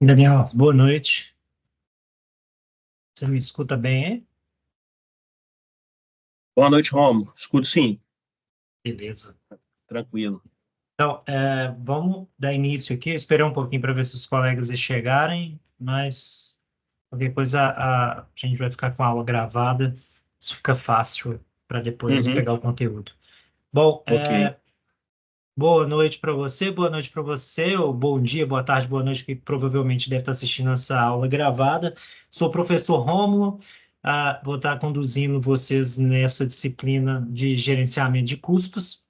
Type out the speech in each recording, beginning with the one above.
Daniel, boa noite. Você me escuta bem, hein? Boa noite, Romo. Escuto sim, Beleza. tranquilo. Então, vamos dar início aqui. Esperar um pouquinho para ver se os colegas chegarem, mas qualquer coisa a gente vai ficar com a aula gravada. Isso fica fácil para depois Uhum, pegar o conteúdo. Bom, ok. boa noite para você, ou bom dia, boa tarde, boa noite, que provavelmente deve estar assistindo essa aula gravada. Sou o professor Rômulo, vou estar conduzindo vocês nessa disciplina de gerenciamento de custos.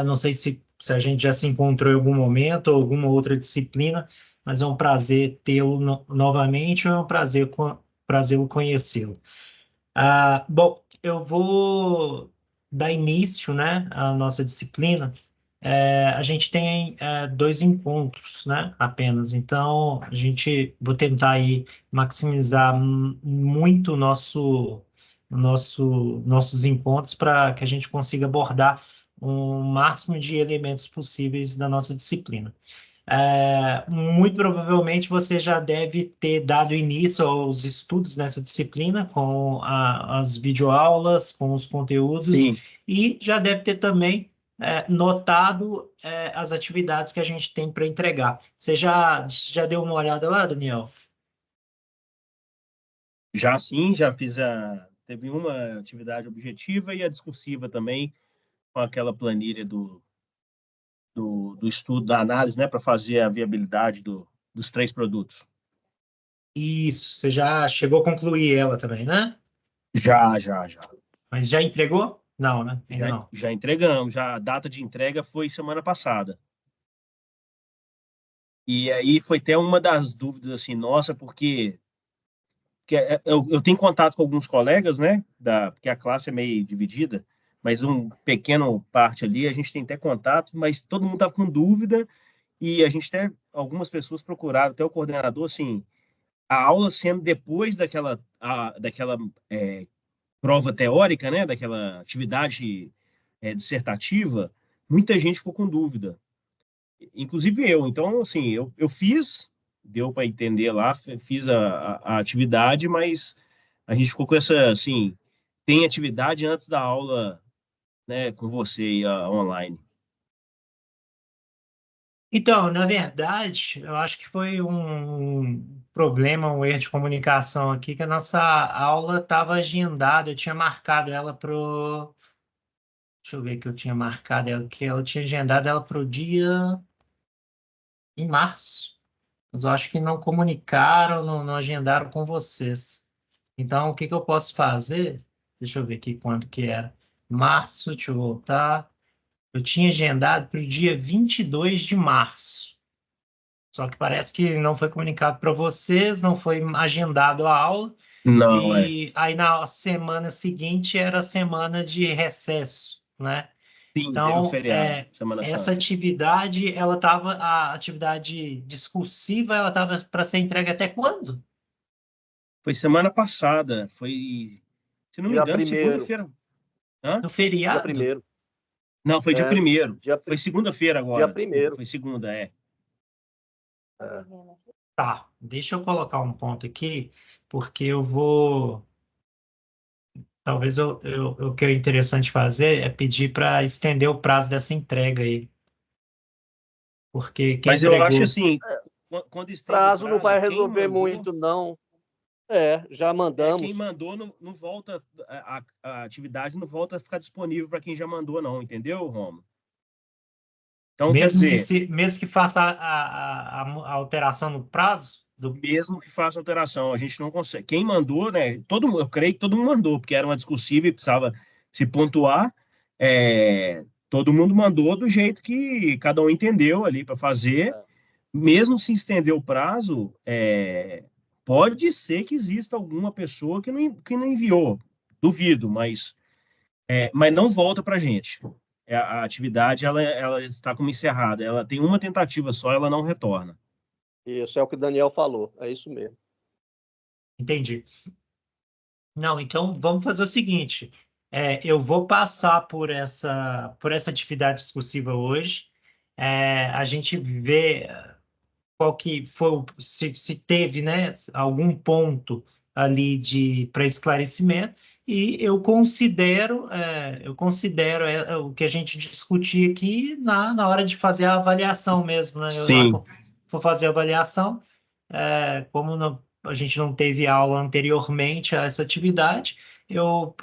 Não sei se a gente já se encontrou em algum momento ou alguma outra disciplina, mas é um prazer tê-lo novamente, é um prazer, prazer conhecê-lo. Bom, eu vou dar início, né, à nossa disciplina. A gente tem dois encontros, né, apenas. Então, vou tentar aí maximizar muito nossos encontros para que a gente consiga abordar o máximo de elementos possíveis da nossa disciplina. Muito provavelmente você já deve ter dado início aos estudos nessa disciplina, com as videoaulas, com os conteúdos, Sim, e já deve ter também notado as atividades que a gente tem para entregar. Você já deu uma olhada lá, Daniel? já sim, já fiz a. Teve uma atividade objetiva e a discursiva também, com aquela planilha do estudo, da análise, né, para fazer a viabilidade dos três produtos. Isso, você já chegou a concluir ela também, né? Já. Mas já entregou? Não, né? Ainda não. Já entregamos, já a data de entrega foi semana passada. E aí foi até uma das dúvidas, assim, nossa, eu tenho contato com alguns colegas, né? Porque a classe é meio dividida, mas um pequeno parte ali a gente tem até contato, mas todo mundo estava com dúvida e a gente até, algumas pessoas procuraram até o coordenador, assim, a aula sendo depois daquela prova teórica, né? Daquela atividade dissertativa, muita gente ficou com dúvida, inclusive eu. Então, assim, eu fiz, deu para entender lá, fiz a atividade, mas a gente ficou com essa, assim, tem atividade antes da aula, né, com você e online. Então, na verdade, eu acho que foi um problema, um erro de comunicação aqui, que a nossa aula estava agendada, eu tinha marcado ela pro. Deixa eu ver que eu tinha marcado ela, que eu tinha agendado ela para o dia em março. Mas eu acho que não comunicaram, não agendaram com vocês. Então, o que que eu posso fazer? Deixa eu ver aqui quando que era. Março, deixa eu voltar. Eu tinha agendado para o dia 22 de março. Só que parece que não foi comunicado para vocês, não foi agendado a aula, Não, e aí na semana seguinte era a semana de recesso, né? sim, teve o Então, feriado, Semana essa Santa. atividade, a atividade discursiva, ela estava para ser entregue até quando? Foi semana passada, foi, se não me Dia engano, primeiro, segunda-feira. Hã? No dia feriado? primeiro, Não, foi dia é, primeiro. dia, Foi segunda-feira dia agora, desculpa, primeiro. foi segunda, é. É. Tá, deixa eu colocar um ponto aqui, porque eu vou. Talvez o que é interessante fazer é pedir para estender o prazo dessa entrega aí, porque quem Mas eu acho entregou. assim, quando estende o Prazo não prazo, vai resolver muito, não. Já quem mandamos. mandou não volta, a atividade não volta a ficar disponível para quem já mandou, não, entendeu, Romo? Então, quer dizer, Mesmo que faça a alteração no prazo do. mesmo que faça alteração, a gente não consegue. Quem mandou, né? Eu creio que todo mundo mandou, porque era uma discussível e precisava se pontuar. Todo mundo mandou do jeito que cada um entendeu ali para fazer. É. Mesmo se estender o prazo, pode ser que exista alguma pessoa que não enviou. Duvido, mas não volta para a gente. A atividade ela está como encerrada. Ela tem uma tentativa só, ela não retorna. Isso é o que o Daniel falou. É isso mesmo. Entendi. Não, então vamos fazer o seguinte: eu vou passar por essa atividade discursiva hoje. A gente vê qual que foi, se teve, né, algum ponto ali para esclarecimento, e eu considero o que a gente discutir aqui na hora de fazer a avaliação mesmo, né? Na hora que Sim, eu for fazer a avaliação, como a gente não teve aula anteriormente a essa atividade, eu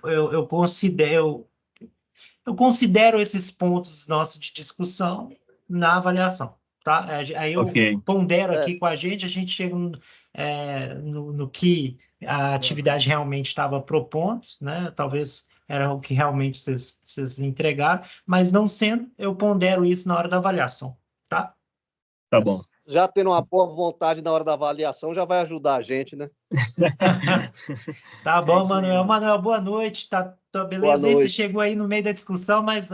considero esses pontos nossos de discussão na avaliação, tá? Aí eu ok. pondero É, aqui com a gente chega no que a atividade realmente estava propondo, né? Talvez era o que realmente vocês entregaram, mas não sendo, eu pondero isso na hora da avaliação, tá? Tá bom. já tendo uma boa vontade na hora da avaliação, já vai ajudar a gente, né? Tá É bom, isso aí, Manuel. mano. Manuel, boa noite. Tá Boa beleza aí? Você noite. chegou aí no meio da discussão, mas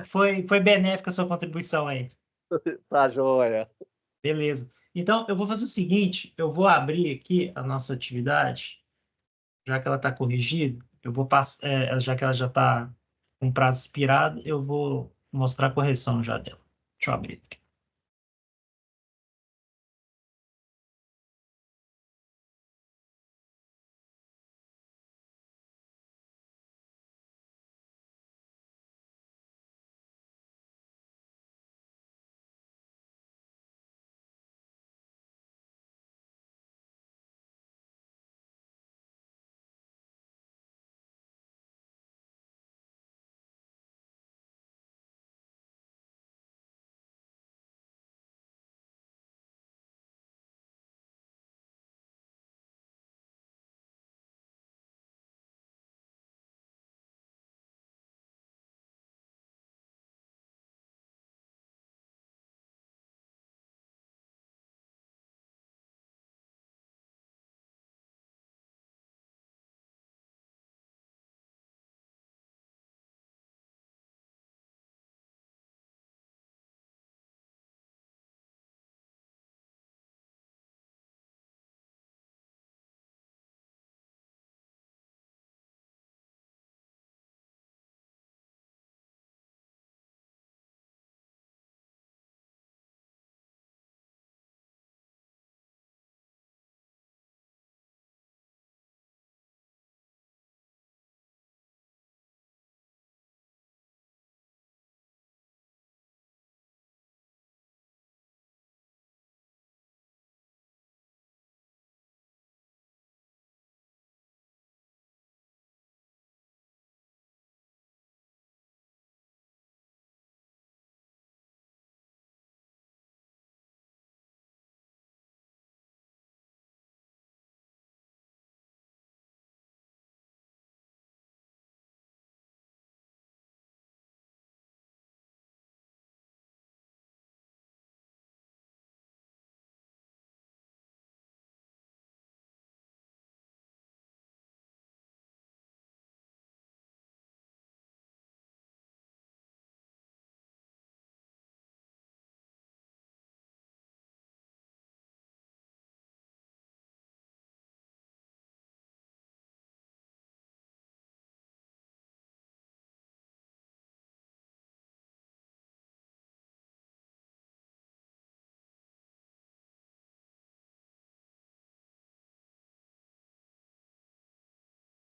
foi, É, foi benéfica a sua contribuição aí. tá joia. Beleza. Então, eu vou fazer o seguinte: eu vou abrir aqui a nossa atividade, já que ela está corrigida, eu vou passar, já que ela já está com prazo expirado, eu vou mostrar a correção já dela. Deixa eu abrir aqui.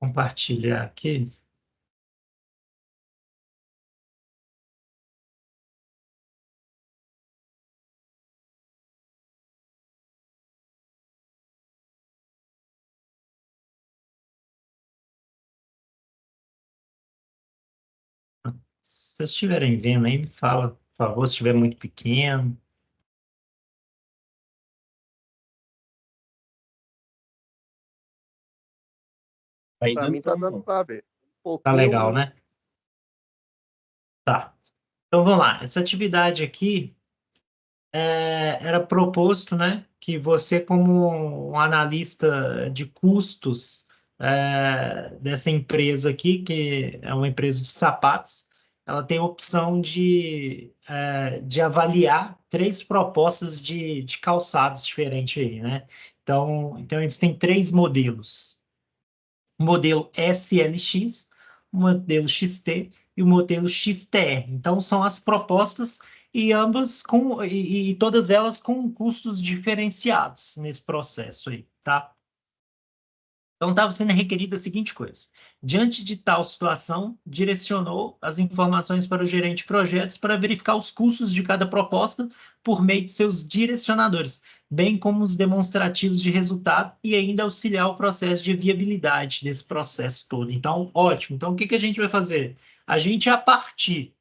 Compartilhar aqui. Se vocês estiverem vendo aí, me fala, por favor, se estiver muito pequeno. Para Ainda mim tá não, dando não. para ver. Um Tá pouquinho, legal, mas né? Tá. Então vamos lá. Essa atividade aqui era proposto, né, que você, como um analista de custos dessa empresa aqui, que é uma empresa de sapatos, ela tem a opção de avaliar três propostas de calçados diferentes aí, né? Então eles têm três modelos: o modelo SLX, o modelo XT e o modelo XTR. Então, são as propostas e ambas e todas elas com custos diferenciados nesse processo aí, tá? Então, estava sendo requerida a seguinte coisa: diante de tal situação, direcionou as informações para o gerente de projetos para verificar os custos de cada proposta por meio de seus direcionadores, bem como os demonstrativos de resultado e ainda auxiliar o processo de viabilidade desse processo todo. Então, ótimo. Então, o que que a gente vai fazer? A gente, a partir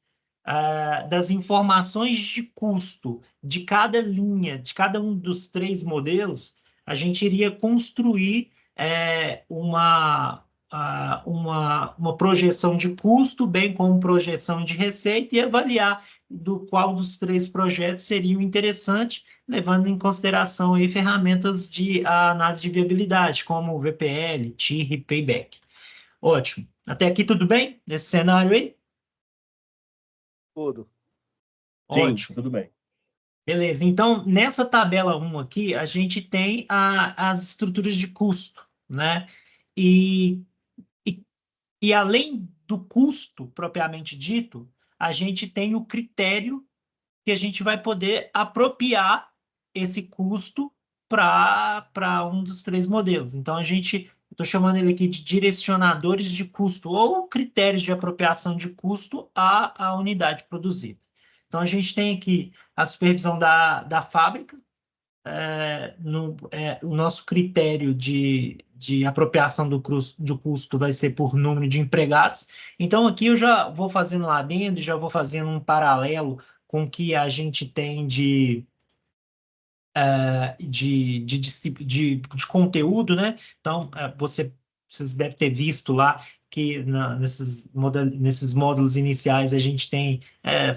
das informações de custo de cada linha, de cada um dos três modelos, a gente iria construir uma projeção de custo, bem como projeção de receita, e avaliar do qual dos três projetos seriam interessantes, levando em consideração aí ferramentas de análise de viabilidade, como o VPL, TIR e Payback. Ótimo. Até aqui tudo bem? Nesse cenário aí? Tudo. Sim, Ótimo. tudo bem. Beleza. Então, nessa tabela 1 aqui, a gente tem as estruturas de custo, né? E, e, e além do custo propriamente dito, a gente tem o critério que a gente vai poder apropriar esse custo para um dos três modelos. Então, estou chamando ele aqui de direcionadores de custo ou critérios de apropriação de custo à unidade produzida. Então, a gente tem aqui a supervisão da fábrica, o nosso critério de apropriação do custo vai ser por número de empregados. Então, aqui eu já vou fazendo lá dentro, já vou fazendo um paralelo com o que a gente tem de conteúdo, né? Então, vocês devem ter visto lá que nesses módulos iniciais a gente tem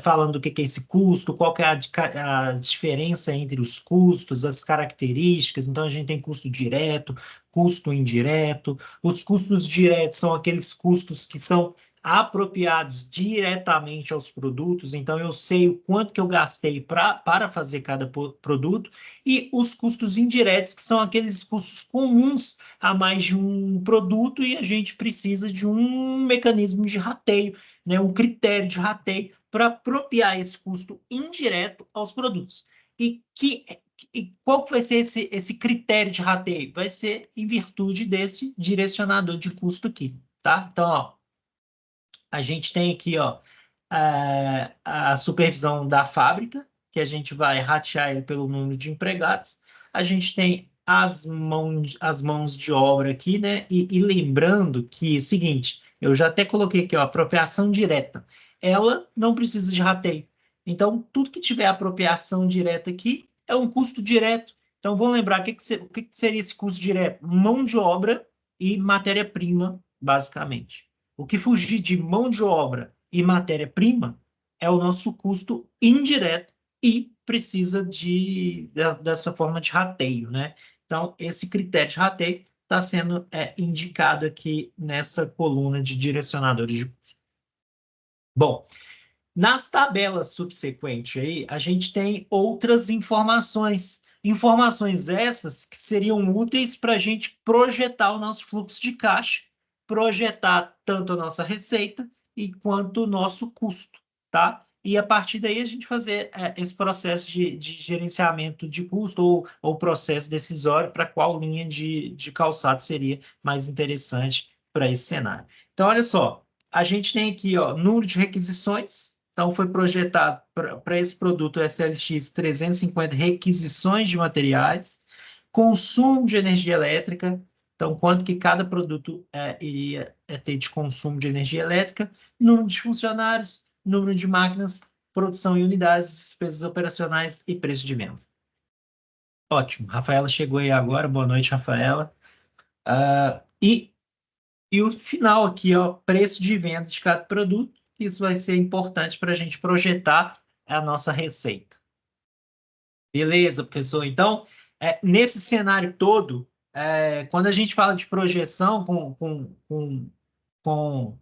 falando do que é esse custo, qual que é a diferença entre os custos, as características. Então, a gente tem custo direto, custo indireto. Os custos diretos são aqueles custos que são apropriados diretamente aos produtos, então eu sei o quanto que eu gastei para fazer cada produto, e os custos indiretos, que são aqueles custos comuns a mais de um produto, e a gente precisa de um mecanismo de rateio, né, um critério de rateio para apropriar esse custo indireto aos produtos. E qual que vai ser esse critério de rateio? Vai ser em virtude desse direcionador de custo aqui, tá? Então, ó, a gente tem aqui, ó, a supervisão da fábrica, que a gente vai ratear ele pelo número de empregados. A gente tem as mãos de obra aqui, né? E lembrando que é o seguinte, eu já até coloquei aqui, ó, apropriação direta. Ela não precisa de rateio. Então, tudo que tiver apropriação direta aqui é um custo direto. Então, vamos lembrar o que seria esse custo direto? Mão de obra e matéria-prima, basicamente. O que fugir de mão de obra e matéria-prima é o nosso custo indireto e precisa dessa forma de rateio, né? Então, esse critério de rateio está sendo indicado aqui nessa coluna de direcionadores de custo. Bom, nas tabelas subsequentes aí, a gente tem outras informações. Informações essas que seriam úteis para a gente projetar o nosso fluxo de caixa, projetar tanto a nossa receita quanto o nosso custo, tá? E a partir daí a gente fazer esse processo de gerenciamento de custo ou processo decisório para qual linha de calçado seria mais interessante para esse cenário. Então, olha só, a gente tem aqui, ó, número de requisições. Então, foi projetado para esse produto SLX 350 requisições de materiais, consumo de energia elétrica, então, quanto que cada produto iria ter de consumo de energia elétrica, número de funcionários, número de máquinas, produção em unidades, despesas operacionais e preço de venda. Ótimo, Rafaela chegou aí agora, boa noite, Rafaela. E o final aqui, ó, preço de venda de cada produto. Isso vai ser importante para a gente projetar a nossa receita. Beleza, professor? Então, nesse cenário todo, quando a gente fala de projeção com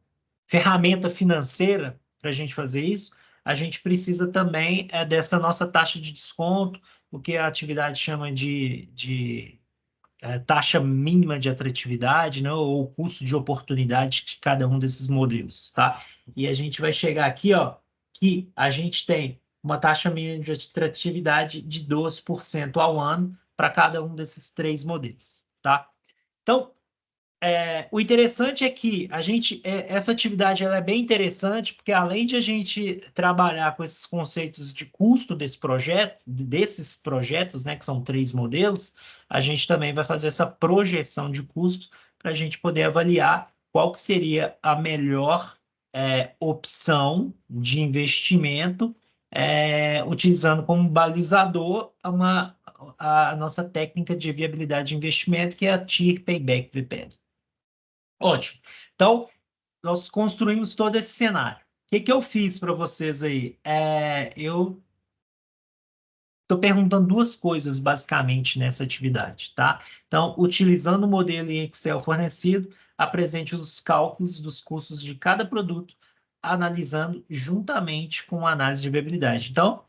ferramenta financeira para a gente fazer isso, a gente precisa também dessa nossa taxa de desconto, o que a atividade chama de taxa mínima de atratividade, né, ou custo de oportunidade de cada um desses modelos, tá? E a gente vai chegar aqui, ó, que a gente tem uma taxa mínima de atratividade de 12% ao ano para cada um desses 3 modelos, tá? Então, o interessante é que essa atividade ela é bem interessante, porque além de a gente trabalhar com esses conceitos de custo desses projetos, né, que são 3 modelos, a gente também vai fazer essa projeção de custo para a gente poder avaliar qual que seria a melhor opção de investimento, utilizando como balizador a nossa técnica de viabilidade de investimento, que é a TIR Payback VPL. Ótimo. Então, nós construímos todo esse cenário. O que que eu fiz para vocês aí? Eu estou perguntando 2 coisas, basicamente, nessa atividade, tá? Então, utilizando o modelo em Excel fornecido, apresente os cálculos dos custos de cada produto, analisando juntamente com a análise de viabilidade. Então,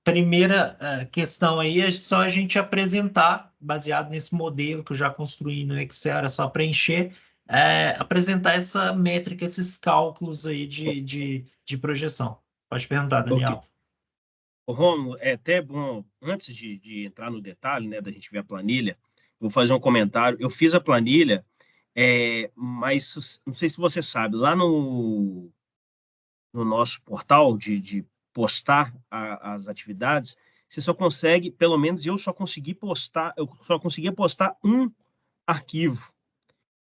primeira questão aí é só a gente apresentar, baseado nesse modelo que eu já construí no Excel, era só preencher, apresentar essa métrica, esses cálculos aí de projeção. Pode perguntar, Ok. Daniel. Ô, Rômulo, é até bom, antes de entrar no detalhe, né, da gente ver a planilha, vou fazer um comentário. Eu fiz a planilha, mas não sei se você sabe, lá no nosso portal de postar as atividades, você só consegue, pelo menos eu só conseguia postar um arquivo.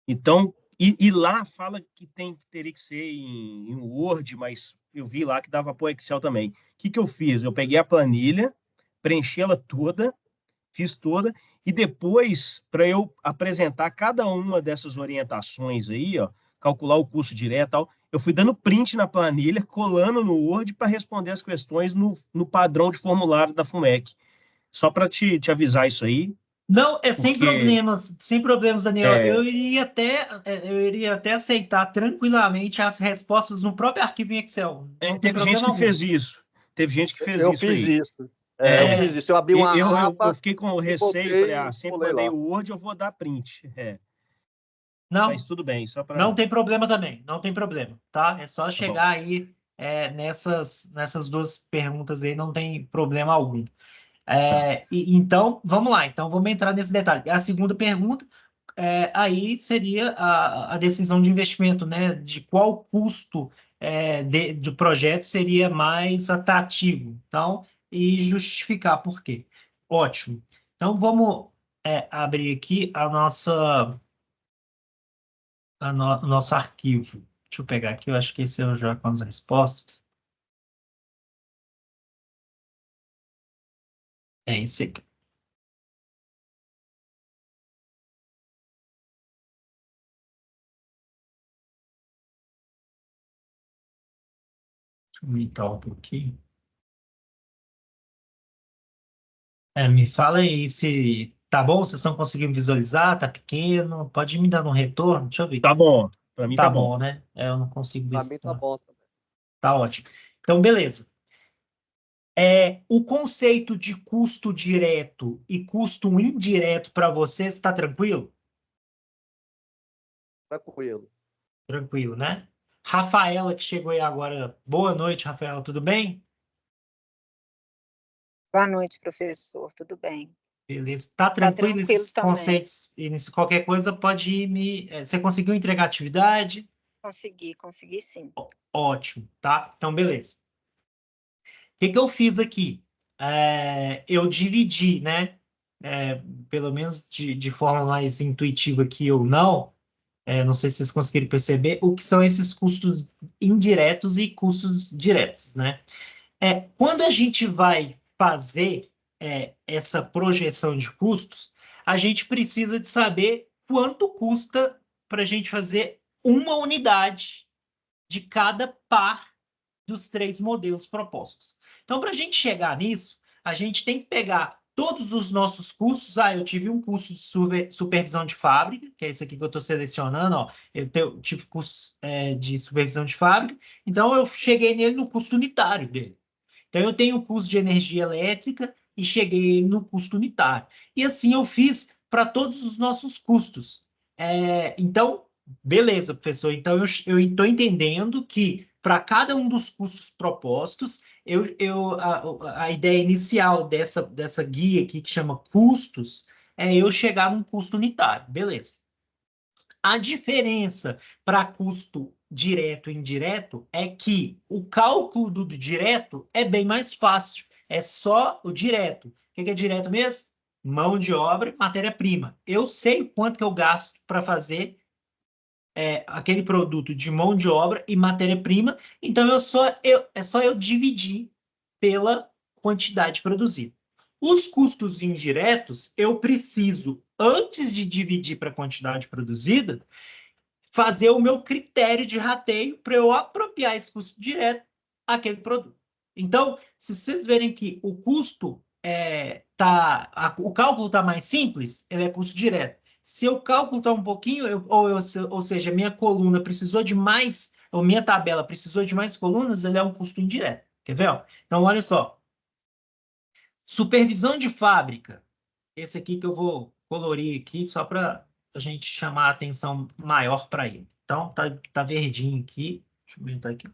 Então, e lá fala que teria que ser em Word, mas eu vi lá que dava para o Excel também. O que eu fiz? Eu peguei a planilha, preenchi ela toda, fiz toda, e depois, para eu apresentar cada uma dessas orientações aí, ó, calcular o custo direto e tal, eu fui dando print na planilha, colando no Word para responder as questões no padrão de formulário da FUMEC. Só para te avisar isso aí, Não, porque sem problemas, Daniel. é, Eu iria até aceitar tranquilamente as respostas no próprio arquivo em Excel. Não tem teve gente problema que algum. fez isso. Teve gente que fez Eu isso fiz aí. isso. Eu fiz É, isso. Eu abri uma eu aba fiquei com e receio, falei, botei e sempre colei mandei lá. o Word, eu vou dar print. Mas Não, tudo bem, só não para. tem problema também. Não tem problema, tá? É só Tá bom. chegar aí nessas 2 perguntas aí, não tem problema algum. Tá. Então, vamos lá. Então, vamos entrar nesse detalhe. A segunda pergunta, aí seria a decisão de investimento, né? De qual custo do projeto seria mais atrativo. Então, e justificar por quê. Ótimo. Então, vamos abrir aqui o nosso arquivo. Deixa eu pegar aqui, eu acho que esse é o já com as respostas. É esse aqui. Deixa eu aumentar um pouquinho. Me fala aí se tá bom, vocês estão conseguindo visualizar, tá pequeno, pode ir me dando um retorno, deixa eu ver. Tá bom. Para mim Tá tá bom. bom, né? Eu não consigo ver Para se mim tá bom também. tá ótimo. Então, beleza. O conceito de custo direto e custo indireto para vocês está tranquilo? Tranquilo. Tranquilo, né? Rafaela, que chegou aí agora. Boa noite, Rafaela, tudo bem? Boa noite, professor. Tudo bem? Beleza. Tá Tá tranquilo tranquilo esses também. conceitos? E qualquer coisa pode ir Você conseguiu entregar a atividade? Consegui sim. Ótimo, tá? Então, beleza. O que que eu fiz aqui? Eu dividi, né? Pelo menos de forma mais intuitiva que ou não, não sei se vocês conseguiram perceber, o que são esses custos indiretos e custos diretos, né? Quando a gente vai fazer essa projeção de custos, a gente precisa de saber quanto custa para a gente fazer uma unidade de cada par dos 3 modelos propostos. Então, para a gente chegar nisso, a gente tem que pegar todos os nossos custos. Eu tive um custo de supervisão de fábrica, que é esse aqui que eu estou selecionando, ó. Eu tive custo de supervisão de fábrica, então eu cheguei nele no custo unitário dele. Então, eu tenho o custo de energia elétrica e cheguei no custo unitário. E assim eu fiz para todos os nossos custos. Então, Beleza, professor. Então, eu estou entendendo que para cada um dos custos propostos, a ideia inicial dessa guia aqui, que chama custos, é eu chegar num custo unitário. Beleza. A diferença para custo direto e indireto é que o cálculo do direto é bem mais fácil. É só o direto. O que é direto mesmo? Mão de obra e matéria-prima. Eu sei o quanto que eu gasto para fazer aquele produto de mão de obra e matéria-prima, então é só eu dividir pela quantidade produzida. Os custos indiretos, eu preciso, antes de dividir para a quantidade produzida, fazer o meu critério de rateio para eu apropriar esse custo direto àquele produto. Então, se vocês verem que o custo o cálculo está mais simples, ele é custo direto. Se o cálculo está um pouquinho, ou seja, minha coluna precisou de mais, ou minha tabela precisou de mais colunas, ele é um custo indireto. Quer ver? Ó? Então, olha só. Supervisão de fábrica. Esse aqui que eu vou colorir aqui, só para a gente chamar a atenção maior para ele. Então, tá verdinho aqui. Deixa eu aumentar aqui.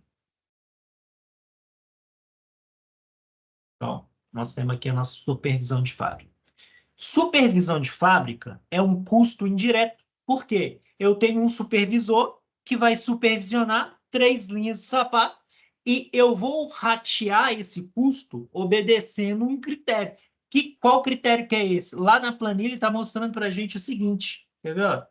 Então, nós temos aqui a nossa supervisão de fábrica. Supervisão de fábrica é um custo indireto. Por quê? Eu tenho um supervisor que vai supervisionar 3 linhas de sapato e eu vou ratear esse custo obedecendo um critério. Qual critério que é esse? Lá na planilha está mostrando para a gente o seguinte. Quer ver? Ó?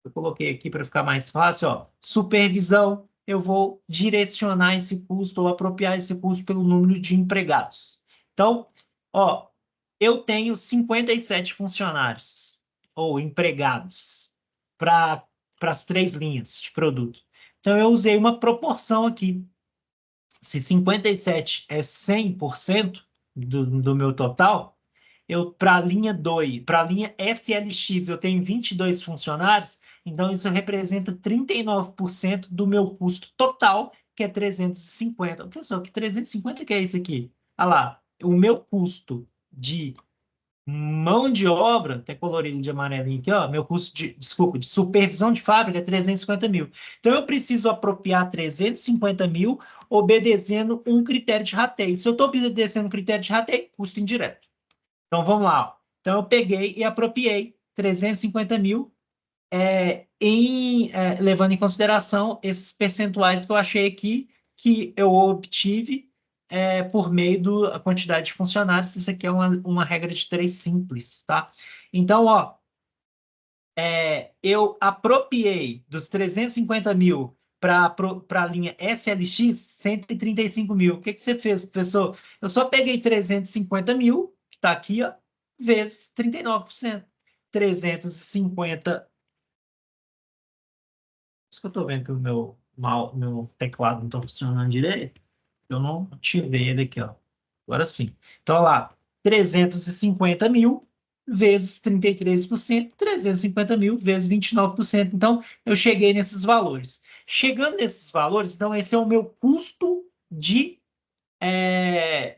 Eu coloquei aqui para ficar mais fácil. Ó. Supervisão, eu vou direcionar esse custo ou apropriar esse custo pelo número de empregados. Então, ó, eu tenho 57 funcionários ou empregados para as 3 linhas de produto. Então, eu usei uma proporção aqui. Se 57 é 100% do meu total, para a linha 2, para a linha SLX, eu tenho 22 funcionários, então isso representa 39% do meu custo total, que é 350. Pessoal, que 350 que é isso aqui? Olha lá, o meu custo de mão de obra, até colorido de amarelinho aqui, ó, meu custo de supervisão de fábrica é 350 mil. Então, eu preciso apropriar 350 mil obedecendo um critério de rateio. Se eu estou obedecendo um critério de rateio, custo indireto. Então, vamos lá. Ó. Então, eu peguei e apropriei 350 mil, levando em consideração esses percentuais que eu achei aqui, que eu obtive por meio da quantidade de funcionários. Isso aqui é uma regra de 3 simples, tá? Então, ó, eu apropriei dos 350 mil para a linha SLX 135 mil. O que você fez, professor? Eu só peguei 350 mil, que está aqui, ó, vezes 39%. 350. Isso que eu estou vendo que o meu teclado não está funcionando direito. Eu não ativei ele aqui, ó. Agora sim. Então, olha lá, 350 mil vezes 33%, 350 mil vezes 29%. Então, eu cheguei nesses valores. Chegando nesses valores, então, esse é o meu custo de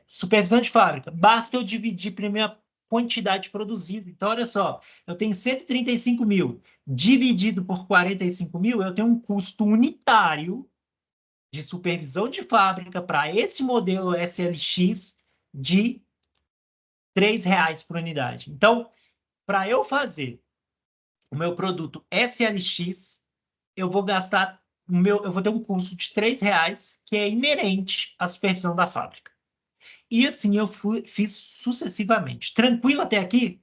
supervisão de fábrica. Basta eu dividir pela minha quantidade produzida. Então, olha só, eu tenho 135 mil dividido por 45 mil, eu tenho um custo unitário de supervisão de fábrica para esse modelo SLX de R$ 3 por unidade. Então, para eu fazer o meu produto SLX, eu vou gastar eu vou ter um custo de R$ 3 que é inerente à supervisão da fábrica. E assim eu fiz sucessivamente. Tranquilo até aqui?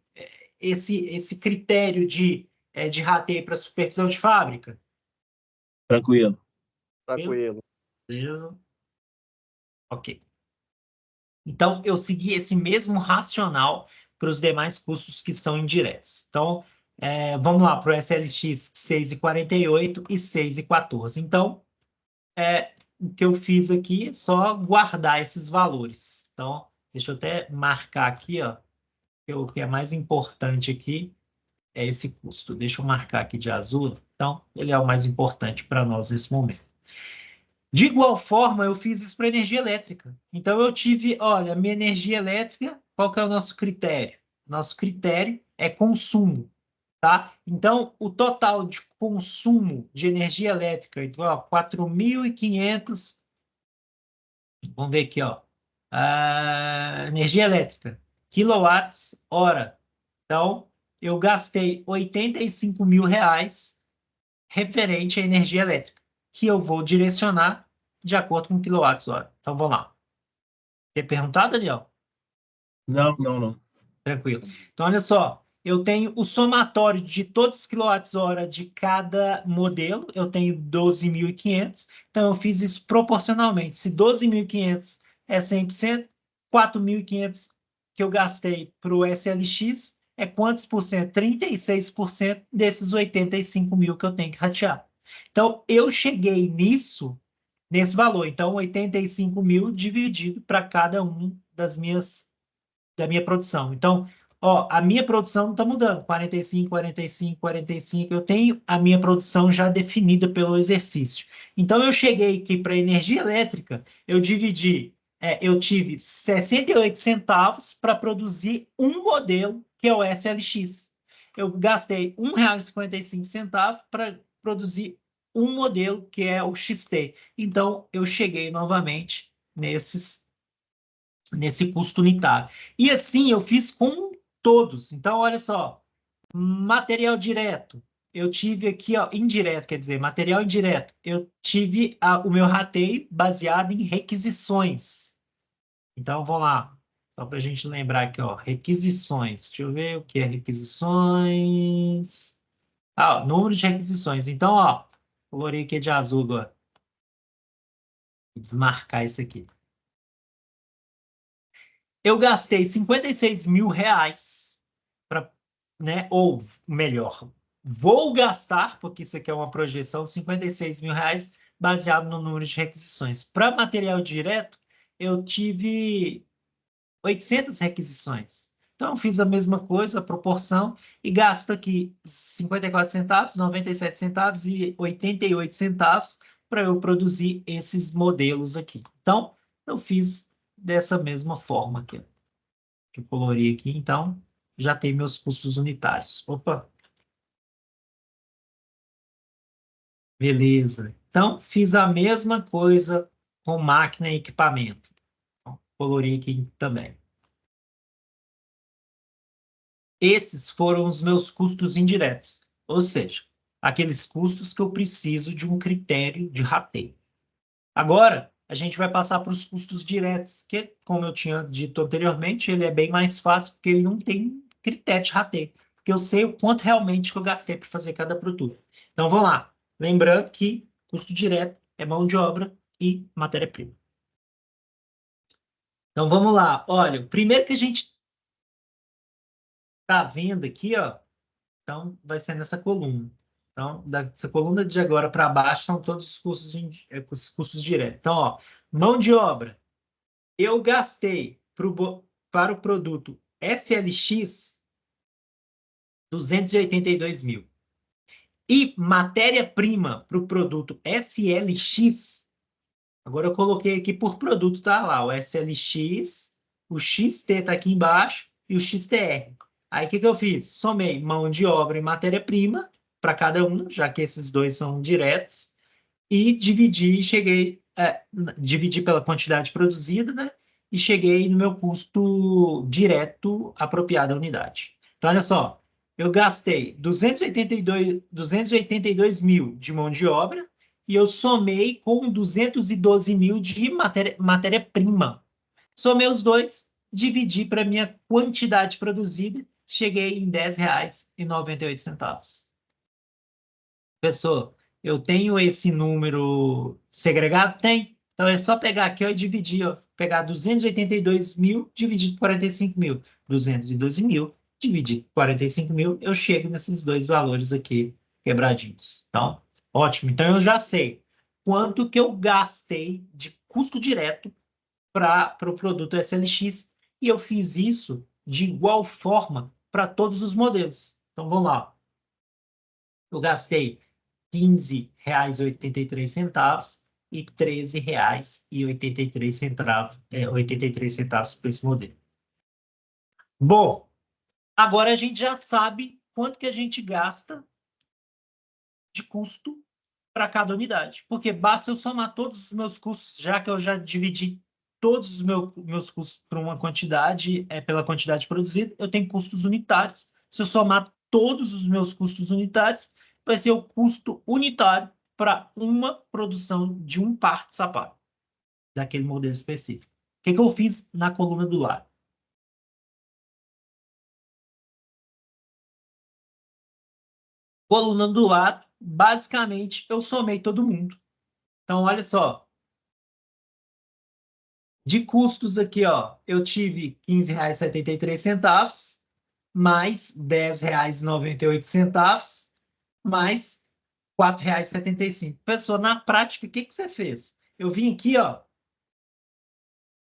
Esse critério de rateio para supervisão de fábrica? Tranquilo. Tranquilo. Beleza. Ok. Então, eu segui esse mesmo racional para os demais custos que são indiretos. Então, vamos lá para o SLX 6,48 e 6,14. Então, o que eu fiz aqui é só guardar esses valores. Então, deixa eu até marcar aqui, ó, que o que é mais importante aqui é esse custo. Deixa eu marcar aqui de azul. Então, ele é o mais importante para nós nesse momento. De igual forma, eu fiz isso para energia elétrica. Então, eu tive, olha, minha energia elétrica, qual que é o nosso critério? Nosso critério é consumo. tá? Então, o total de consumo de energia elétrica, então, ó, 4.500, vamos ver aqui, ó, energia elétrica, quilowatts-hora. Então, eu gastei R$ 85.000 referente à energia elétrica, que eu vou direcionar de acordo com quilowatts-hora. Então, vamos lá. Quer perguntar, Daniel? Não, não, não. Tranquilo. Então, olha só, eu tenho o somatório de todos os quilowatts-hora de cada modelo, eu tenho 12.500, então eu fiz isso proporcionalmente. Se 12.500 é 100%, 4.500 que eu gastei para o SLX é quantos por cento? 36% desses 85.000 que eu tenho que ratear. Então, eu cheguei nesse valor. Então, 85.000 dividido para cada um da minha produção. Então, ó, a minha produção não está mudando. 45, 45, 45. Eu tenho a minha produção já definida pelo exercício. Então, eu cheguei aqui para energia elétrica, eu tive 68 centavos para produzir um modelo, que é o SLX. Eu gastei R$ 1,55 para produzir um modelo, que é o XT. Então, eu cheguei novamente nesse custo unitário. E assim eu fiz com todos. Então, olha só, material direto. Eu tive aqui, ó, indireto, quer dizer, material indireto. Eu tive o meu rateio baseado em requisições. Então, vamos lá. Só para a gente lembrar aqui, ó, requisições. Deixa eu ver o que é requisições. Ó, número de requisições. Então, ó, colorei aqui de azul agora. Vou desmarcar isso aqui. Eu gastei R$ 56.000 para, né? Ou melhor, vou gastar, porque isso aqui é uma projeção, R$ 56.000 baseado no número de requisições. Para material direto, eu tive 800 requisições. Então, fiz a mesma coisa, a proporção, e gasto aqui 54 centavos, 97 centavos e 88 centavos para eu produzir esses modelos aqui. Então, eu fiz dessa mesma forma aqui, ó, que eu colori aqui. Então, já tem meus custos unitários. Opa, beleza. Então, fiz a mesma coisa com máquina e equipamento. Então, colori aqui também. Esses foram os meus custos indiretos, ou seja, aqueles custos que eu preciso de um critério de rateio. Agora, a gente vai passar para os custos diretos, que, como eu tinha dito anteriormente, ele é bem mais fácil porque ele não tem critério de rateio, porque eu sei o quanto realmente que eu gastei para fazer cada produto. Então, vamos lá. Lembrando que custo direto é mão de obra e matéria-prima. Então, vamos lá. Olha, o primeiro que a gente está vendo aqui, ó, então, vai ser nessa coluna. Então, dessa coluna de agora para baixo são todos os custos, os custos diretos. Então, ó, mão de obra. Eu gastei para o produto SLX 282.000. E matéria-prima para o produto SLX, agora eu coloquei aqui por produto, tá lá, o SLX, o XT está aqui embaixo e o XTR. Aí o que eu fiz? Somei mão de obra e matéria-prima para cada um, já que esses dois são diretos, e dividi pela quantidade produzida, né? E cheguei no meu custo direto apropriado à unidade. Então, olha só, eu gastei 282.000 de mão de obra e eu somei com 212.000 de matéria-prima. Somei os dois, dividi para minha quantidade produzida, cheguei em R$ 10,98. Professor, eu tenho esse número segregado? Tem. Então é só pegar aqui ó, e dividir, ó, pegar 282.000 dividido por 45.000. 212.000 dividido por 45.000, eu chego nesses dois valores aqui quebradinhos. Então, ótimo. Então eu já sei quanto que eu gastei de custo direto para o produto SLX e eu fiz isso de igual forma para todos os modelos. Então vamos lá. Eu gastei R$ 15,83 e R$ 13,83 para esse modelo. Bom, agora a gente já sabe quanto que a gente gasta de custo para cada unidade. Porque basta eu somar todos os meus custos, já que eu já dividi todos os meus custos por uma quantidade, pela quantidade produzida, eu tenho custos unitários. Se eu somar todos os meus custos unitários, vai ser o custo unitário para uma produção de um par de sapato, daquele modelo específico. O que eu fiz na coluna do lado? Coluna do lado, basicamente, eu somei todo mundo. Então, olha só. De custos aqui, ó, eu tive R$ 15,73, mais R$ 10,98, mais R$ 4,75. Pessoal, na prática, o que que você fez? Eu vim aqui, ó,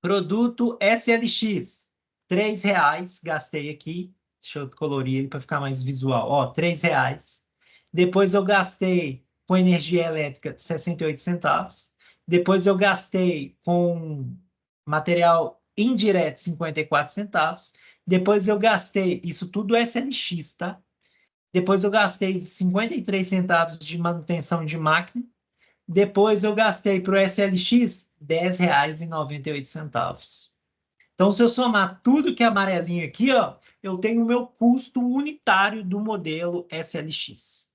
produto SLX, R$ 3,00, gastei aqui, deixa eu colorir ele para ficar mais visual, ó, R$ 3,00. Depois eu gastei com energia elétrica 68 centavos. Depois eu gastei com material indireto 54 centavos. Depois eu gastei, isso tudo é SLX, tá? Depois eu gastei 53 centavos de manutenção de máquina. Depois eu gastei para o SLX R$ 10,98. Então, se eu somar tudo que é amarelinho aqui, ó, eu tenho o meu custo unitário do modelo SLX,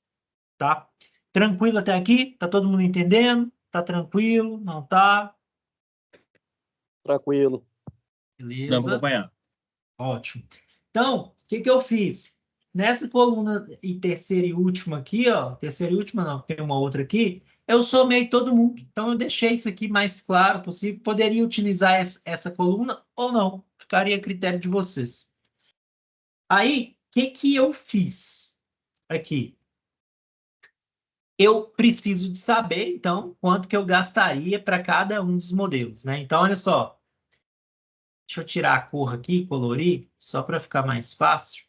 tá? Tranquilo até aqui? Tá todo mundo entendendo? Tá tranquilo? Não tá? Tranquilo. Não, vou Beleza? acompanhar. Ótimo. Então, o que que eu fiz? Nessa coluna e terceira e última aqui, ó, terceira e última não, tem uma outra aqui, eu somei todo mundo. Então, eu deixei isso aqui mais claro possível. Poderia utilizar essa coluna ou não, ficaria a critério de vocês. Aí, o que que eu fiz aqui? Eu preciso de saber, então, quanto que eu gastaria para cada um dos modelos, né? Então, olha só. Deixa eu tirar a cor aqui e colorir, só para ficar mais fácil.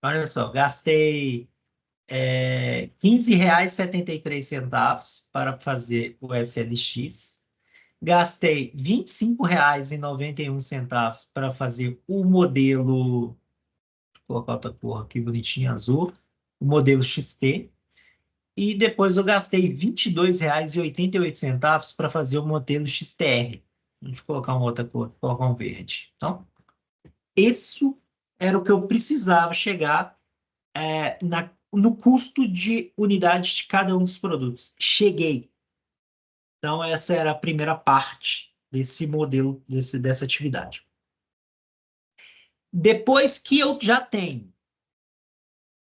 Olha só, gastei R$ 15,73 para fazer o SLX. Gastei R$ 25,91 para fazer o modelo. Vou colocar outra cor aqui bonitinha, azul. O modelo XT. E depois eu gastei R$ 22,88 para fazer o modelo XTR. Deixa eu colocar uma outra cor, vou colocar um verde. Então, isso era o que eu precisava chegar no custo de unidade de cada um dos produtos. Cheguei. Então, essa era a primeira parte desse modelo, dessa atividade. Depois que eu já tenho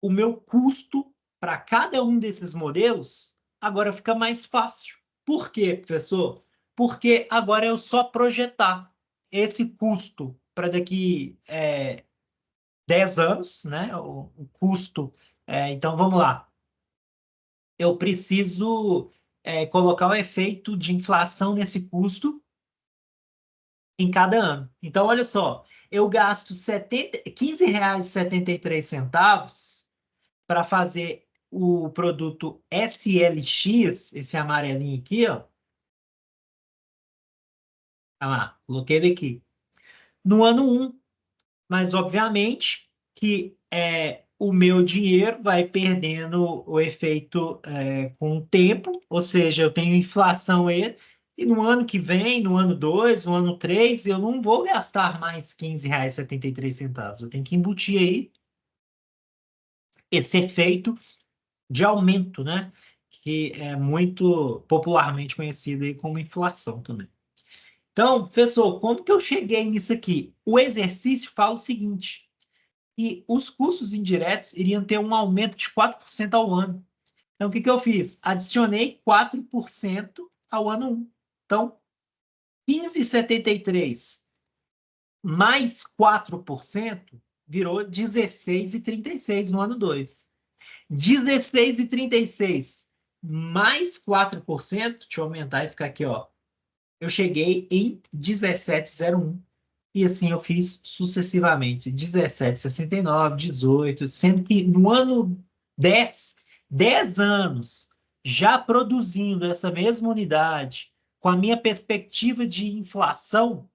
o meu custo para cada um desses modelos, agora fica mais fácil. Por quê, professor? Porque agora é só projetar esse custo para daqui 10 anos, né? O custo. Então, vamos lá. Eu preciso colocar o efeito de inflação nesse custo em cada ano. Então, olha só, eu gasto R$ 15,73 para fazer o produto SLX, esse amarelinho aqui, ó. Olha lá, coloquei ele aqui. No ano 1, mas obviamente que o meu dinheiro vai perdendo o efeito com o tempo, ou seja, eu tenho inflação aí, e no ano que vem, no ano 2, no ano 3, eu não vou gastar mais R$ 15,73. Eu tenho que embutir aí esse efeito de aumento, né? Que é muito popularmente conhecido aí como inflação também. Então, professor, como que eu cheguei nisso aqui? O exercício fala o seguinte: que os custos indiretos iriam ter um aumento de 4% ao ano. Então, o que que eu fiz? Adicionei 4% ao ano 1. Então, 15,73 mais 4% virou 16,36 no ano 2. 16,36 mais 4%, deixa eu aumentar e ficar aqui, ó. Eu cheguei em 17,01. E assim eu fiz sucessivamente, 17,69, 18, sendo que no ano 10 anos, já produzindo essa mesma unidade, com a minha perspectiva de inflação,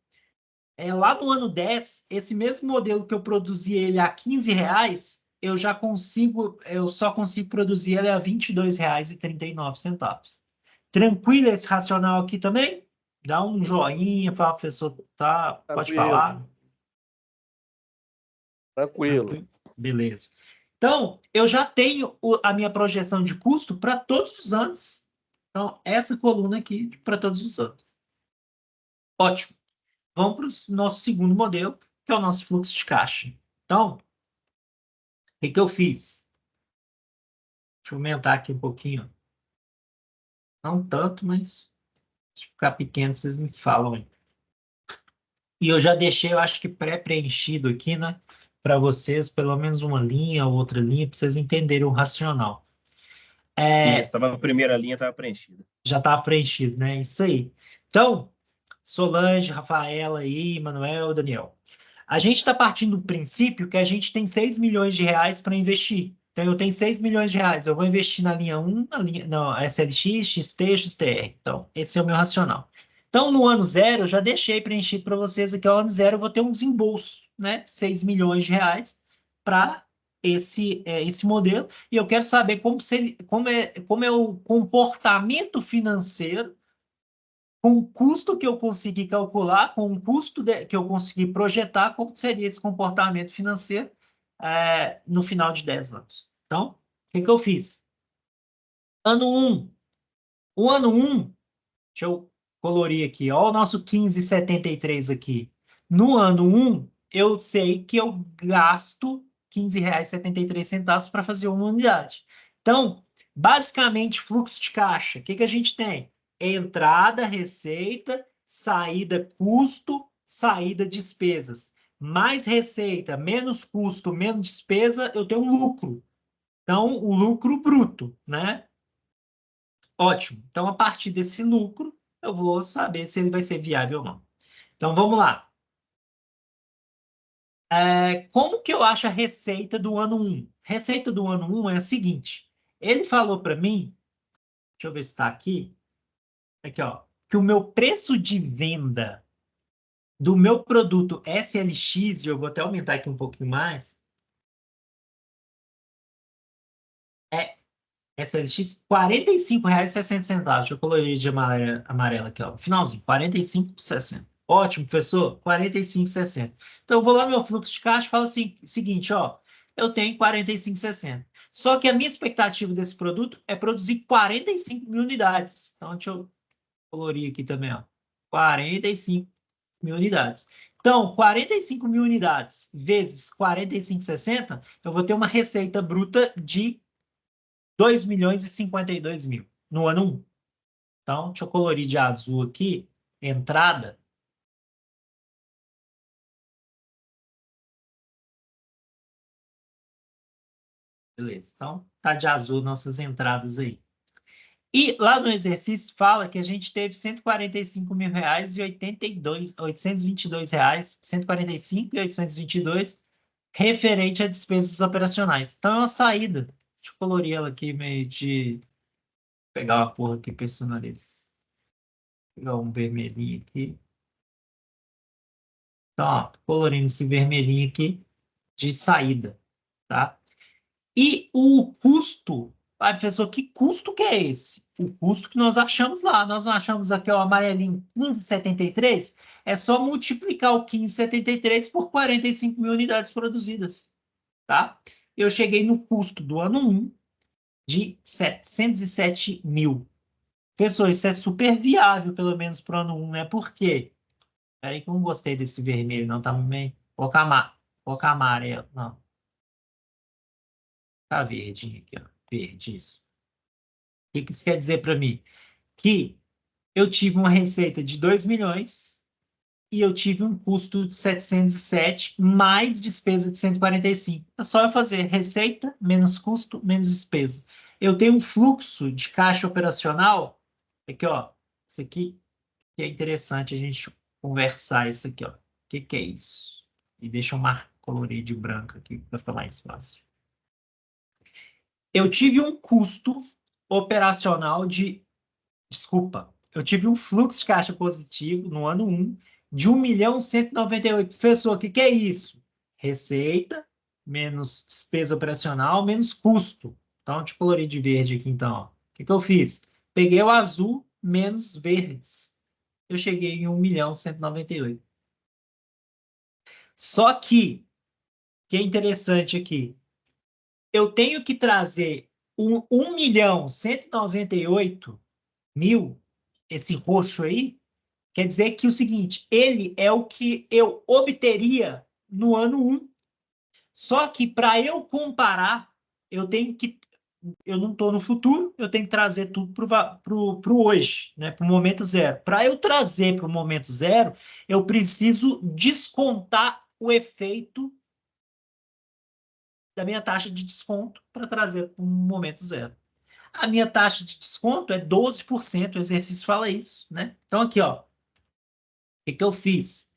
lá no ano 10, esse mesmo modelo que eu produzi ele a R$ 15, eu só consigo produzir ele a R$ 22,39. Tranquilo esse racional aqui também? Dá um joinha, fala, professor, tá, pode Tranquilo, falar. tranquilo. Beleza. Então, eu já tenho a minha projeção de custo para todos os anos. Então, essa coluna aqui para todos os anos. Ótimo. Vamos para o nosso segundo modelo, que é o nosso fluxo de caixa. Então, o que eu fiz? Deixa eu aumentar aqui um pouquinho. Não tanto, mas se ficar pequeno, vocês me falam aí. E eu já deixei, eu acho que pré-preenchido aqui, né? Para vocês, pelo menos uma linha ou outra linha, para vocês entenderem o racional. Isso, a primeira linha estava preenchida. Já está preenchido, né? Isso aí. Então, Solange, Rafaela aí, Manuel, Daniel. A gente está partindo do princípio que a gente tem R$ 6 milhões para investir. Então, eu tenho R$ 6 milhões. Eu vou investir na linha 1, na linha, não, SLX, XT, XTR. Então, esse é o meu racional. Então, no ano zero, eu já deixei preenchido para vocês aqui. No ano zero, eu vou ter um desembolso, né? R$ 6 milhões para esse modelo. E eu quero saber como é o comportamento financeiro com o custo que eu consegui calcular, com o custo que eu consegui projetar, como seria esse comportamento financeiro no final de 10 anos. Então, o que eu fiz? Ano 1. O ano 1, deixa eu colorir aqui, ó, o nosso 15,73 aqui. No ano 1, eu sei que eu gasto R$ 15,73 para fazer uma unidade. Então, basicamente, fluxo de caixa, o que a gente tem? Entrada, receita, saída, custo, saída, despesas. Mais receita, menos custo, menos despesa, eu tenho um lucro. Então, o lucro bruto, né? Ótimo. Então, a partir desse lucro, eu vou saber se ele vai ser viável ou não. Então, vamos lá. Como que eu acho a receita do ano 1? Receita do ano 1 é a seguinte. Ele falou para mim, deixa eu ver se está aqui, ó, que o meu preço de venda do meu produto SLX, e eu vou até aumentar aqui um pouquinho mais, é SLX, R$ 45,60. Deixa eu colorir de amarela aqui, ó. Finalzinho, 45,60. Ótimo, professor, 45,60. Então, eu vou lá no meu fluxo de caixa e falo assim, seguinte, ó, eu tenho 45,60. Só que a minha expectativa desse produto é produzir 45 mil unidades. Então, deixa eu colorir aqui também, ó. 45 mil unidades. Então, 45 mil unidades vezes 45,60, eu vou ter uma receita bruta de 2.052.000 no ano 1. Então, deixa eu colorir de azul aqui, entrada. Beleza, então tá de azul nossas entradas aí. E lá no exercício fala que a gente teve R$ 145.000 e 822 reais, 145 e 822 referente a despesas operacionais. Então é uma saída. Deixa eu colorir ela aqui meio de pegar uma porra aqui personaliza. Pegar um vermelhinho aqui. Então, ó, tô colorindo esse vermelhinho aqui de saída, tá? E o custo, professor, que custo que é esse? O custo que nós achamos lá. Nós não achamos aqui o amarelinho 15,73, é só multiplicar o 15,73 por 45 mil unidades produzidas, tá? Eu cheguei no custo do ano 1 de 707 mil. Professor, isso é super viável, pelo menos para o ano 1, né? Por quê? Peraí que eu não gostei desse vermelho, não. Tá meio... Colocar amarelo. Não. Tá verdinho aqui, ó. Verde, isso. O que isso quer dizer para mim? Que eu tive uma receita de 2 milhões e eu tive um custo de 707 mais despesa de 145. É só eu fazer receita menos custo menos despesa. Eu tenho um fluxo de caixa operacional. Aqui, ó. Isso aqui que é interessante a gente conversar isso aqui, ó. O que é isso? E deixa eu colorir de branco aqui para ficar mais fácil. Eu tive um custo operacional de, desculpa, eu tive um fluxo de caixa positivo no ano 1 de 1.198.000. Professor, o que é isso? Receita menos despesa operacional menos custo. Então, deixa eu colorir de verde aqui, então. Ó. O que eu fiz? Peguei o azul menos verdes. Eu cheguei em 1.198.000. Só que é interessante aqui, eu tenho que trazer 1.198.000, esse roxo aí, quer dizer que o seguinte, ele é o que eu obteria no ano 1. Só que para eu comparar, eu não estou no futuro, eu tenho que trazer tudo para o hoje, né, para o momento zero. Para eu trazer para o momento zero, eu preciso descontar o efeito da minha taxa de desconto para trazer para um momento zero. A minha taxa de desconto é 12%, o exercício fala isso, né? Então, aqui, ó, o que eu fiz?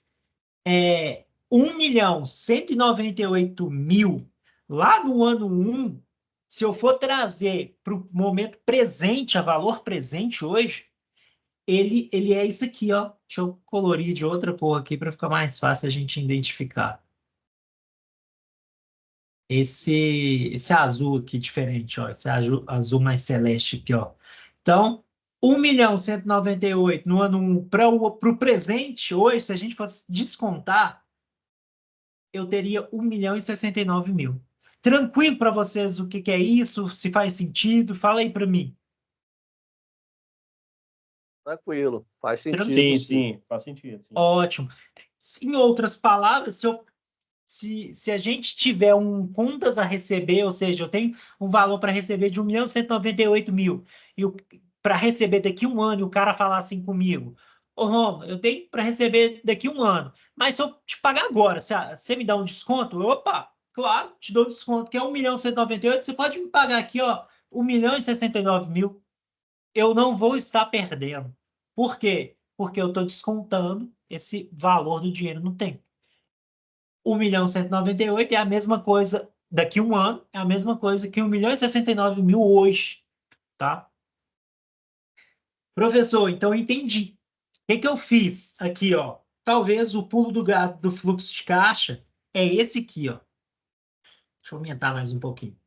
1.198.000 lá no ano 1, se eu for trazer para o momento presente, a valor presente hoje, ele é isso aqui, ó. Deixa eu colorir de outra cor aqui para ficar mais fácil a gente identificar. Esse azul aqui diferente, ó, esse azul mais celeste aqui, ó. Então, 1.198.000 no ano 1 para o presente, hoje, se a gente fosse descontar, eu teria 1.069.000. Tranquilo para vocês o que é isso? Se faz sentido? Fala aí para mim. Tranquilo, faz sentido, Sim, sim. sim, faz sentido. Sim. Ótimo. Em outras palavras, se a gente tiver contas a receber, ou seja, eu tenho um valor para receber de 1.198.000, e para receber daqui a um ano, e o cara falar assim comigo, ô Romo, eu tenho para receber daqui a um ano, mas se eu te pagar agora, você me dá um desconto? Opa, claro, te dou um desconto, que é 1.198.000, você pode me pagar aqui, ó, 1.069.000. Eu não vou estar perdendo. Por quê? Porque eu estou descontando esse valor do dinheiro no tempo. 1.198.000 é a mesma coisa daqui a um ano, é a mesma coisa que 1.069.000 hoje, tá? Professor, então eu entendi. O que eu fiz aqui, ó? Talvez o pulo do gato do fluxo de caixa é esse aqui, ó. Deixa eu aumentar mais um pouquinho.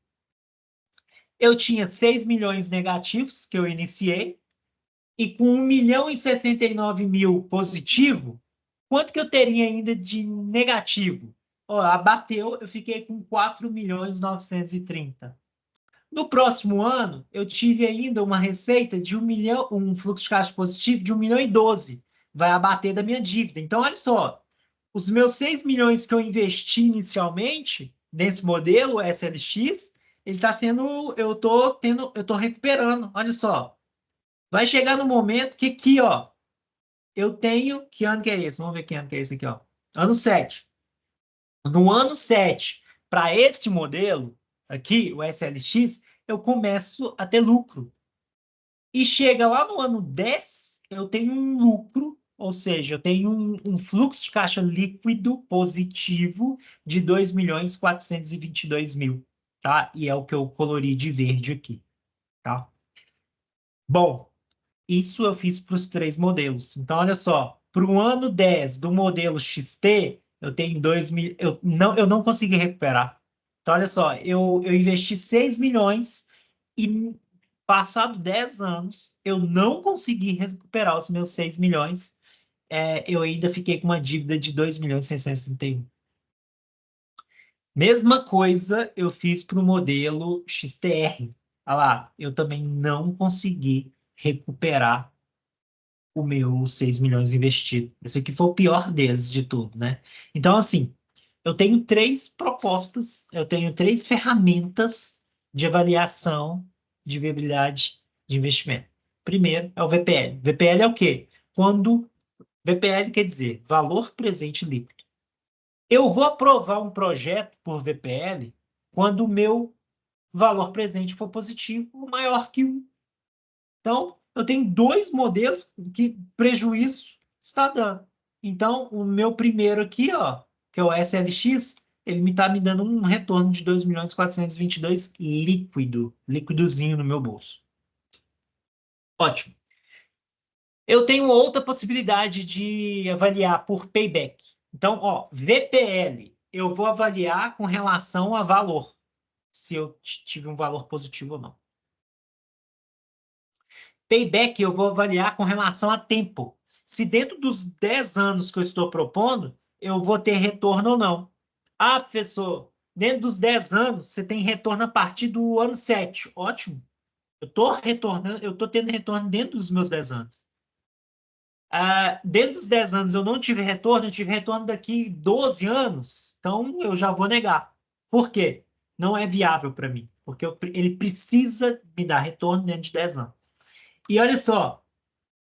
Eu tinha 6 milhões negativos que eu iniciei, e com 1.069.000 positivo, quanto que eu teria ainda de negativo? Ó, abateu, eu fiquei com 4.930.000. No próximo ano, eu tive ainda uma receita de 1 milhão, um fluxo de caixa positivo de 1.012.000. Vai abater da minha dívida. Então, olha só, os meus 6 milhões que eu investi inicialmente nesse modelo SLX, ele está sendo, eu tô recuperando. Olha só, vai chegar no momento que aqui, ó, eu tenho, que ano que é esse? Vamos ver que ano que é esse aqui, ó. Ano 7. No ano 7, para esse modelo aqui, o SLX, eu começo a ter lucro. E chega lá no ano 10, eu tenho um lucro, ou seja, eu tenho um fluxo de caixa líquido positivo de 2.422.000, tá? E é o que eu colori de verde aqui, tá? Bom, isso eu fiz para os 3 modelos. Então, olha só, para o ano 10 do modelo XT, eu tenho 2.000, eu não consegui recuperar. Então, olha só, eu investi 6 milhões e, passado 10 anos, eu não consegui recuperar os meus 6 milhões. Eu ainda fiquei com uma dívida de 2.631.000. Mesma coisa eu fiz para o modelo XTR. Olha lá, eu também não consegui recuperar o meu 6 milhões investido. Esse aqui foi o pior deles de tudo, né? Então, assim, eu tenho 3 propostas, eu tenho 3 ferramentas de avaliação de viabilidade de investimento. Primeiro é o VPL. VPL é o quê? VPL quer dizer valor presente líquido. Eu vou aprovar um projeto por VPL quando o meu valor presente for positivo ou maior que 1. Então, eu tenho 2 modelos que prejuízo está dando. Então, o meu primeiro aqui, ó, que é o SLX, ele está me dando um retorno de 2.422.000 líquido, liquidozinho no meu bolso. Ótimo. Eu tenho outra possibilidade de avaliar por payback. Então, ó, VPL, eu vou avaliar com relação a valor, se eu tive um valor positivo ou não. Payback, eu vou avaliar com relação a tempo. Se dentro dos 10 anos que eu estou propondo, eu vou ter retorno ou não. Ah, professor, dentro dos 10 anos, você tem retorno a partir do ano 7. Ótimo. Eu estou retornando, eu estou tendo retorno dentro dos meus 10 anos. Dentro dos 10 anos eu não tive retorno, eu tive retorno daqui 12 anos, então eu já vou negar. Por quê? Não é viável para mim, porque ele precisa me dar retorno dentro de 10 anos. E olha só,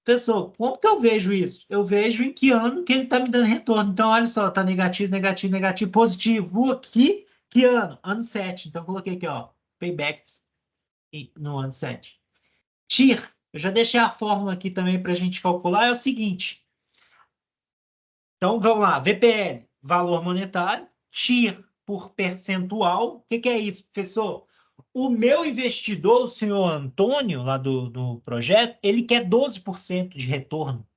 pessoal, como que eu vejo isso? Eu vejo em que ano que ele está me dando retorno. Então, olha só, está negativo, negativo, negativo, positivo. Aqui, que ano? Ano 7. Então, eu coloquei aqui, ó, paybacks no ano 7. TIR, eu já deixei a fórmula aqui também para a gente calcular, é o seguinte. Então, vamos lá, VPL, valor monetário, TIR por percentual. O que é isso, professor? O meu investidor, o senhor Antônio, lá do projeto, ele quer 12% de retorno.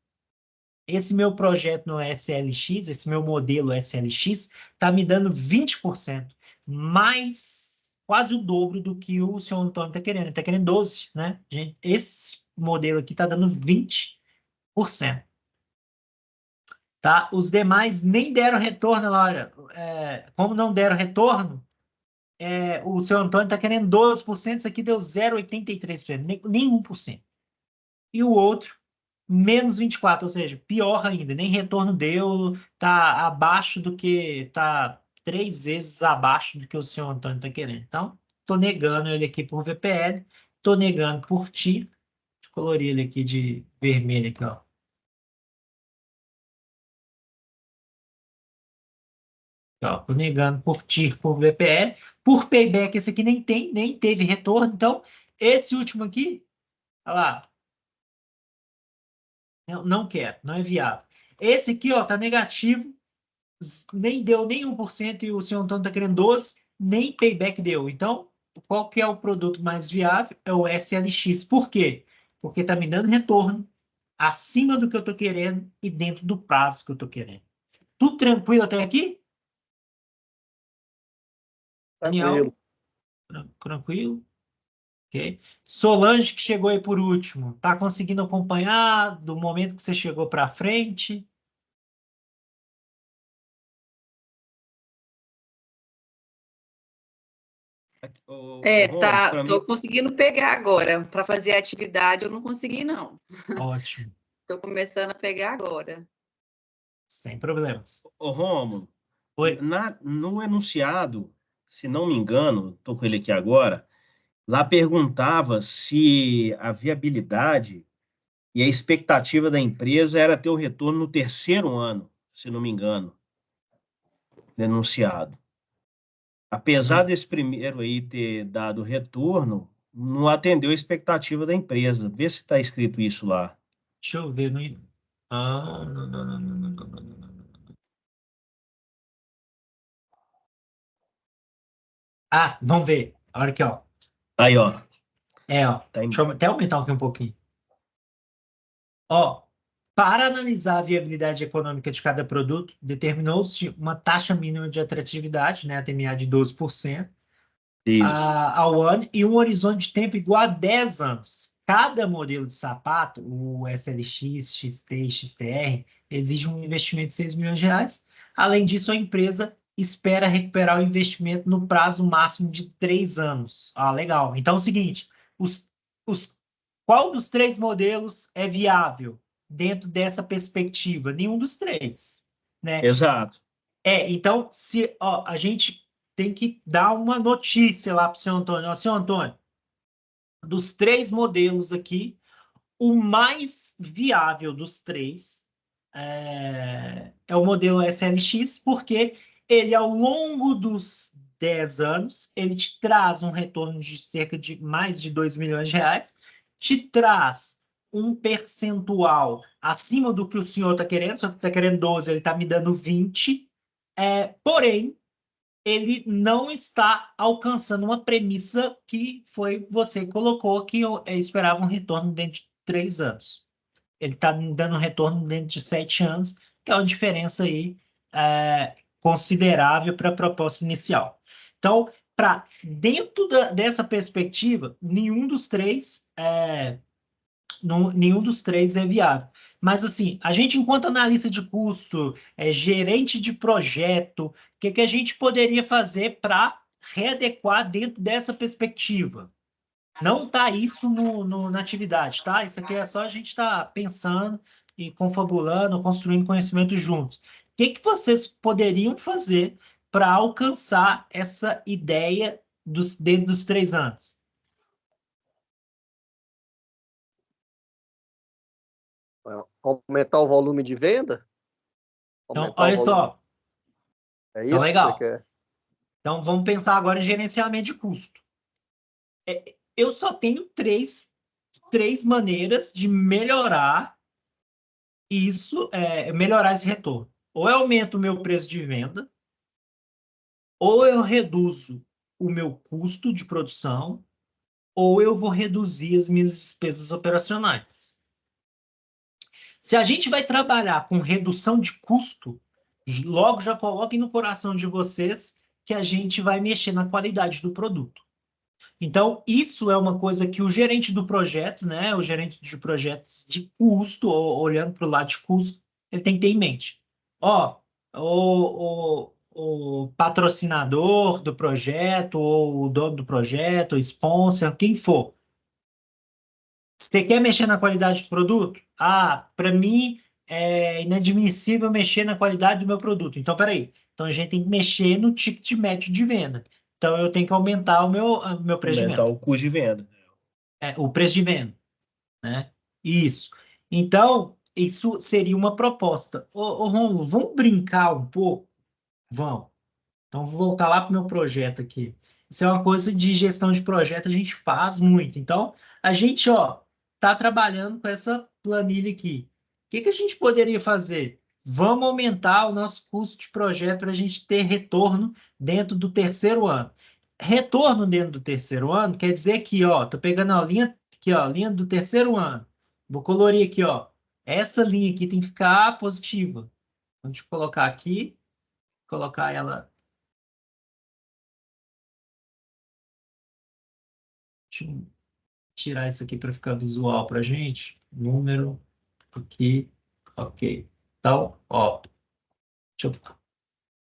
Esse meu projeto no SLX, esse meu modelo SLX, está me dando 20%, mais quase o dobro do que o senhor Antônio está querendo. Ele está querendo 12%, né? Gente, esse modelo aqui está dando 20%. Tá? Os demais nem deram retorno. Olha, como não deram retorno, o seu Antônio está querendo 12%, isso aqui deu 0,83%, nem 1%. E o outro, menos 24%, ou seja, pior ainda, nem retorno deu, está abaixo do que, está 3 vezes abaixo do que o senhor Antônio está querendo. Então, estou negando ele aqui por VPL, estou negando por TI. Deixa eu colorir ele aqui de vermelho aqui, ó. Estou negando por TIR, por VPL, por payback, esse aqui nem teve retorno. Então, esse último aqui, olha lá, não quero, não é viável. Esse aqui, ó, tá negativo, nem deu nem 1% e o senhor Antônio está querendo 12%, nem payback deu. Então, qual que é o produto mais viável? É o SLX. Por quê? Porque está me dando retorno acima do que eu estou querendo e dentro do prazo que eu estou querendo. Tudo tranquilo até aqui? Tranquilo. Daniel, tranquilo? Ok? Solange, que chegou aí por último, está conseguindo acompanhar do momento que você chegou para frente? Romulo, para mim, Tô conseguindo pegar agora. Para fazer a atividade eu não consegui, não. Ótimo, Tô começando a pegar agora. sem problemas. Rômulo, Oi? no enunciado, se não me engano, estou com ele aqui agora, lá perguntava se a viabilidade e a expectativa da empresa era ter o retorno no terceiro ano, se não me engano, denunciado. Apesar desse primeiro aí ter dado retorno, não atendeu a expectativa da empresa. Vê se está escrito isso lá. Deixa eu ver. Não. Vamos ver. Olha aqui, ó. Aí, ó. Ó. Tá em... Deixa eu até aumentar aqui um pouquinho. Ó, para analisar a viabilidade econômica de cada produto, determinou-se uma taxa mínima de atratividade, né, a TMA de 12%, Isso. ao ano e um horizonte de tempo igual a 10 anos. Cada modelo de sapato, o SLX, XT e XTR, exige um investimento de 6 milhões de reais. Além disso, a empresa espera recuperar o investimento no prazo máximo de 3 anos. Legal. Então é o seguinte, os, os, qual dos 3 modelos é viável dentro dessa perspectiva? Nenhum dos 3, né? Exato. Então, se a gente tem que dar uma notícia lá para o senhor Antônio. Ó, senhor Antônio, dos 3 modelos aqui, o mais viável dos 3 é o modelo SLX, porque ele, ao longo dos 10 anos, ele te traz um retorno de cerca de mais de 2 milhões de reais, te traz um percentual acima do que o senhor está querendo, se o senhor está querendo 12, ele está me dando 20, porém, ele não está alcançando uma premissa que foi você que colocou, que eu esperava um retorno dentro de 3 anos. ele está dando um retorno dentro de 7 anos, que é uma diferença aí considerável para a proposta inicial. Então, dentro dessa perspectiva, nenhum dos três é viável. Mas, assim, a gente, enquanto analista de custo, gerente de projeto, o que a gente poderia fazer para readequar dentro dessa perspectiva? Não está isso na atividade, tá? Isso aqui é só a gente estar pensando e confabulando, construindo conhecimento juntos. O que vocês poderiam fazer para alcançar essa ideia dentro dos 3 anos? Aumentar o volume de venda? Então, Aumentar o olha volume. só. É Então, isso que você legal. quer? Então, vamos pensar agora em gerenciamento de custo. Eu só tenho três maneiras de melhorar isso, melhorar esse retorno. Ou eu aumento o meu preço de venda, ou eu reduzo o meu custo de produção, ou eu vou reduzir as minhas despesas operacionais. Se a gente vai trabalhar com redução de custo, logo já coloquem no coração de vocês que a gente vai mexer na qualidade do produto. Então, isso é uma coisa que o gerente do projeto, né, o gerente de projetos de custo, olhando para o lado de custo, ele tem que ter em mente. Ó, o patrocinador do projeto, ou o dono do projeto, o sponsor, quem for. Você quer mexer na qualidade do produto? Ah, para mim é inadmissível mexer na qualidade do meu produto. Então, peraí. Então, a gente tem que mexer no ticket médio de venda. Então, eu tenho que aumentar o meu preço de Aumentar venda. o custo de venda. O preço de venda, né? Isso. Então, isso seria uma proposta. Ô Rômulo, vamos brincar um pouco? Vamos. Então, vou voltar lá para o meu projeto aqui. Isso é uma coisa de gestão de projeto, a gente faz muito. Então, a gente, ó, tá trabalhando com essa planilha aqui. O que a gente poderia fazer? Vamos aumentar o nosso custo de projeto para a gente ter retorno dentro do terceiro ano. Retorno dentro do terceiro ano quer dizer que, ó, tô pegando a linha aqui, ó, linha do terceiro ano. Vou colorir aqui, ó. Essa linha aqui tem que ficar positiva. Vamos colocar aqui, colocar ela. Deixa eu tirar isso aqui para ficar visual para a gente. Número aqui, ok. Então, ó, deixa eu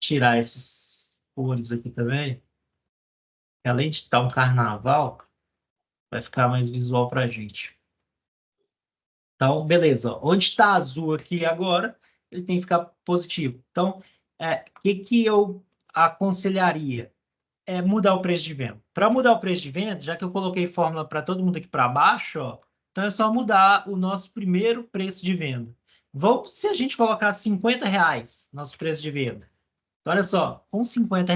tirar esses cores aqui também. Além de estar um carnaval, vai ficar mais visual para a gente. Então, beleza. Ó. Onde está azul aqui agora, ele tem que ficar positivo. Então, o que eu aconselharia? Mudar o preço de venda. Para mudar o preço de venda, já que eu coloquei fórmula para todo mundo aqui para baixo, ó, então é só mudar o nosso primeiro preço de venda. Vamos, se a gente colocar R$ 50, nosso preço de venda. Então, olha só, com R$ 50,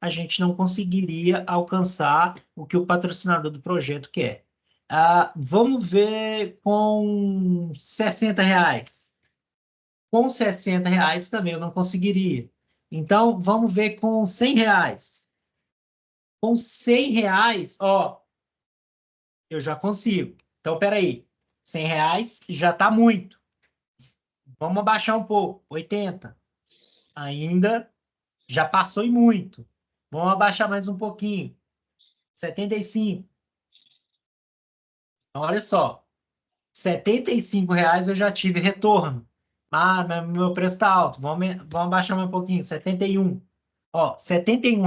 a gente não conseguiria alcançar o que o patrocinador do projeto quer. Vamos ver com R$ 60. Com R$ 60 também eu não conseguiria. Então, vamos ver com R$ 100. Com R$ 100, ó, eu já consigo. Então, peraí, R$ 100 já está muito. Vamos abaixar um pouco, 80. Ainda já passou e muito. Vamos abaixar mais um pouquinho, 75. Então, olha só, R$ 75 eu já tive retorno. Mas meu preço está alto. Vamos abaixar mais um pouquinho, 71. Ó, R$ 71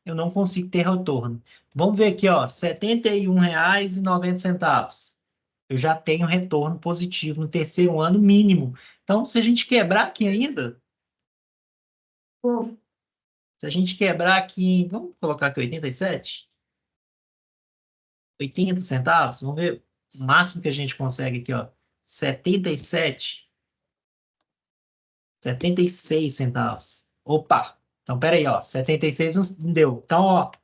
eu não consigo ter retorno. Vamos ver aqui, ó, R$ 71,90. Eu já tenho retorno positivo no terceiro ano mínimo. Então, se a gente quebrar aqui ainda, se a gente quebrar aqui, vamos colocar aqui 87? 80 centavos, vamos ver o máximo que a gente consegue aqui, ó, 76 centavos. Opa! Então, peraí, ó, 76 não deu. Então, ó, R$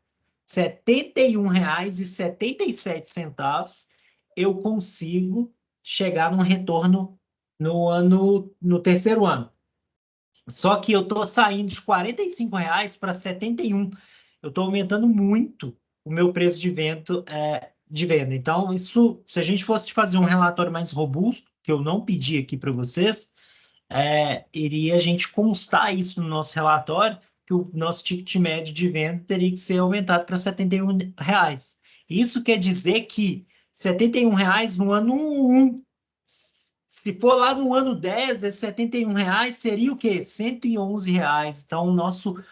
71,77 eu consigo chegar num retorno no terceiro ano. Só que eu estou saindo de R$ 45 para 71. Eu estou aumentando muito o meu preço de venda de venda. Então, isso, se a gente fosse fazer um relatório mais robusto, que eu não pedi aqui para vocês, iria a gente constar isso no nosso relatório, que o nosso ticket médio de venda teria que ser aumentado para R$ 71. Isso quer dizer que R$ 71 no ano 1, se for lá no ano 10, R$ 71 seria o quê? R$ 111. Então, o nosso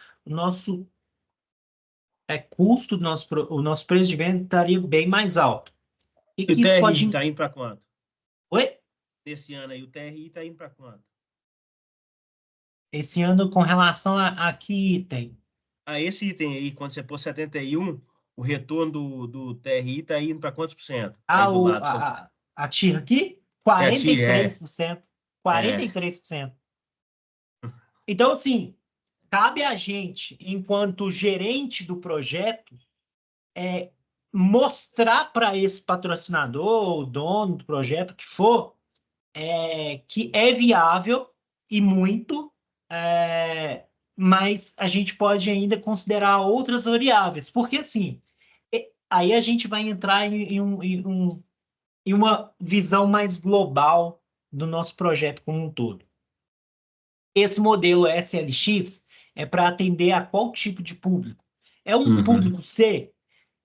custo, o nosso preço de venda estaria bem mais alto. E E que o isso TRI pode... está indo para quanto? Oi? Esse ano aí, o TRI está indo para quanto? Esse ano, com relação a que item? Esse item aí, quando você pôr 71, o retorno do TRI está indo para quantos por cento? Aí do lado. A TIR aqui? É a TIR, 43%. 43%. Então, assim, cabe a gente, enquanto gerente do projeto, mostrar para esse patrocinador, o dono do projeto, que for, que é viável e muito, mas a gente pode ainda considerar outras variáveis, porque assim, aí a gente vai entrar em uma visão mais global do nosso projeto como um todo. Esse modelo SLX é para atender a qual tipo de público? É um público C?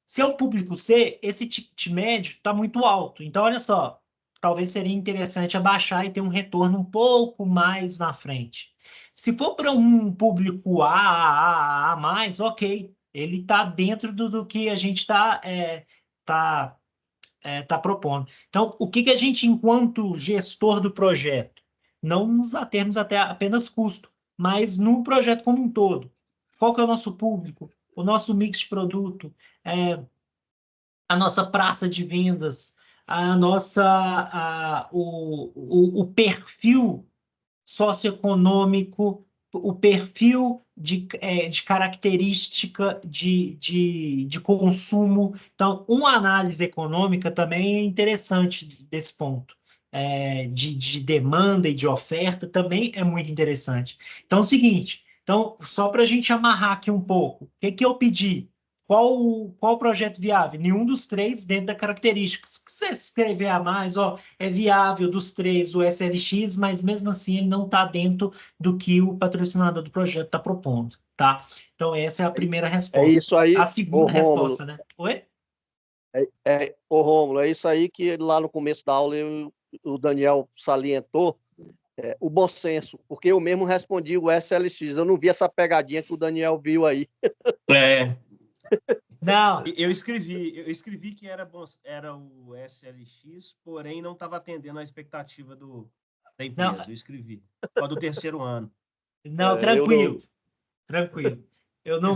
Se é um público C, esse ticket médio está muito alto. Então, olha só, talvez seria interessante abaixar e ter um retorno um pouco mais na frente. Se for para um público A, ok, ele está dentro do que a gente tá propondo. Então, o que a gente, enquanto gestor do projeto, não nos atermos até apenas custo, mas no projeto como um todo. Qual que é o nosso público? O nosso mix de produto? A nossa praça de vendas, o perfil socioeconômico, o perfil de característica de consumo. Então, uma análise econômica também é interessante desse ponto. De demanda e de oferta também é muito interessante. Então, é o seguinte, então, só para a gente amarrar aqui um pouco, o que eu pedi? Qual projeto viável? Nenhum dos três dentro da característica. Se você escrever a mais, é viável dos três o SLX, mas mesmo assim ele não está dentro do que o patrocinador do projeto está propondo, tá? Então essa é a primeira É resposta. isso aí, A segunda resposta, né? Oi? Ô Rômulo, é isso aí que lá no começo da aula o Daniel salientou, o bom senso, porque eu mesmo respondi o SLX, eu não vi essa pegadinha que o Daniel viu aí. Não. Eu escrevi que era o SLX, porém não estava atendendo a expectativa da empresa. Não. Eu escrevi. Para do terceiro ano. Não, tranquilo. Eu não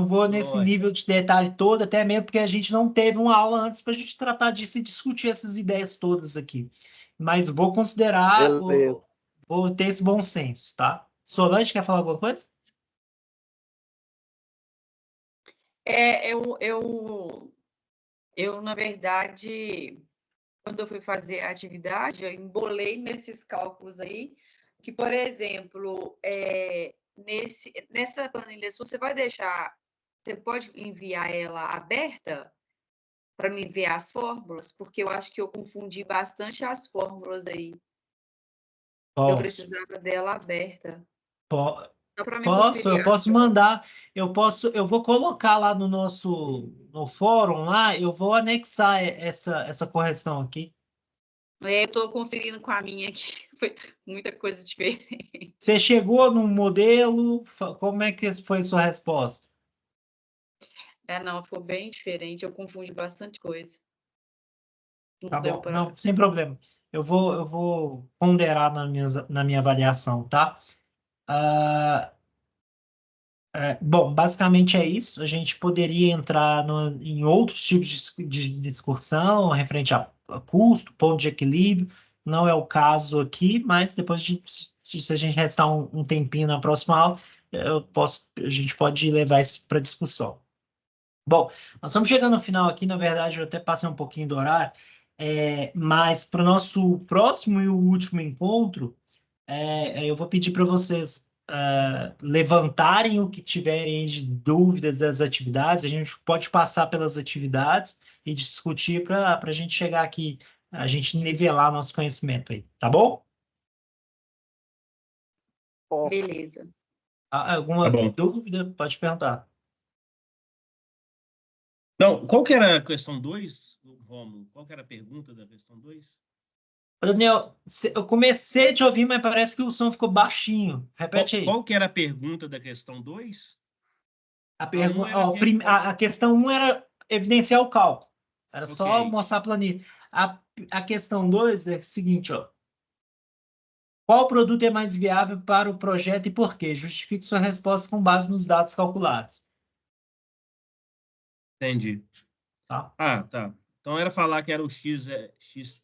vou nesse nível de detalhe todo, até mesmo porque a gente não teve uma aula antes para a gente tratar disso e discutir essas ideias todas aqui. Mas vou considerar, Beleza. vou ter esse bom senso, tá? Solange, quer falar alguma coisa? Eu, na verdade, quando eu fui fazer a atividade, eu embolei nesses cálculos aí, que, por exemplo, nessa planilha, se você vai deixar, você pode enviar ela aberta para me ver as fórmulas, porque eu acho que eu confundi bastante as fórmulas aí. Eu precisava dela aberta. Só para me conferir Eu posso mandar, eu vou colocar lá no fórum lá, eu vou anexar essa correção aqui. Eu estou conferindo com a minha aqui, foi muita coisa diferente. Você chegou num modelo, como é que foi a sua resposta? Não, ficou bem diferente, eu confundi bastante coisa. Tá bom, não, sem problema. Eu vou ponderar na minha avaliação, tá? Bom, basicamente é isso. A gente poderia entrar em outros tipos de discussão referente a custo, ponto de equilíbrio. Não é o caso aqui, mas depois se a gente restar um tempinho na próxima aula, a gente pode levar isso para discussão. Bom, nós estamos chegando no final aqui, na verdade, eu até passei um pouquinho do horário, mas para o nosso próximo e o último encontro, eu vou pedir para vocês levantarem o que tiverem de dúvidas das atividades. A gente pode passar pelas atividades e discutir para a gente chegar aqui, a gente nivelar nosso conhecimento aí, tá bom? Ó, Beleza. Alguma Tá bom. dúvida? Pode perguntar. Não, qual que era a questão 2, Rômulo? Qual que era a pergunta da questão 2? Daniel, eu comecei a te ouvir, mas parece que o som ficou baixinho. Repete aí. Qual que era a pergunta da questão 2? A, um pergunta, era ver a questão 1 era evidenciar o cálculo. Era só Ok. mostrar a planilha. A questão 2 é o seguinte, ó. Qual produto é mais viável para o projeto e por quê? Justifique sua resposta com base nos dados calculados. Entendi. Tá? Ah, tá. Então era falar que era o SLX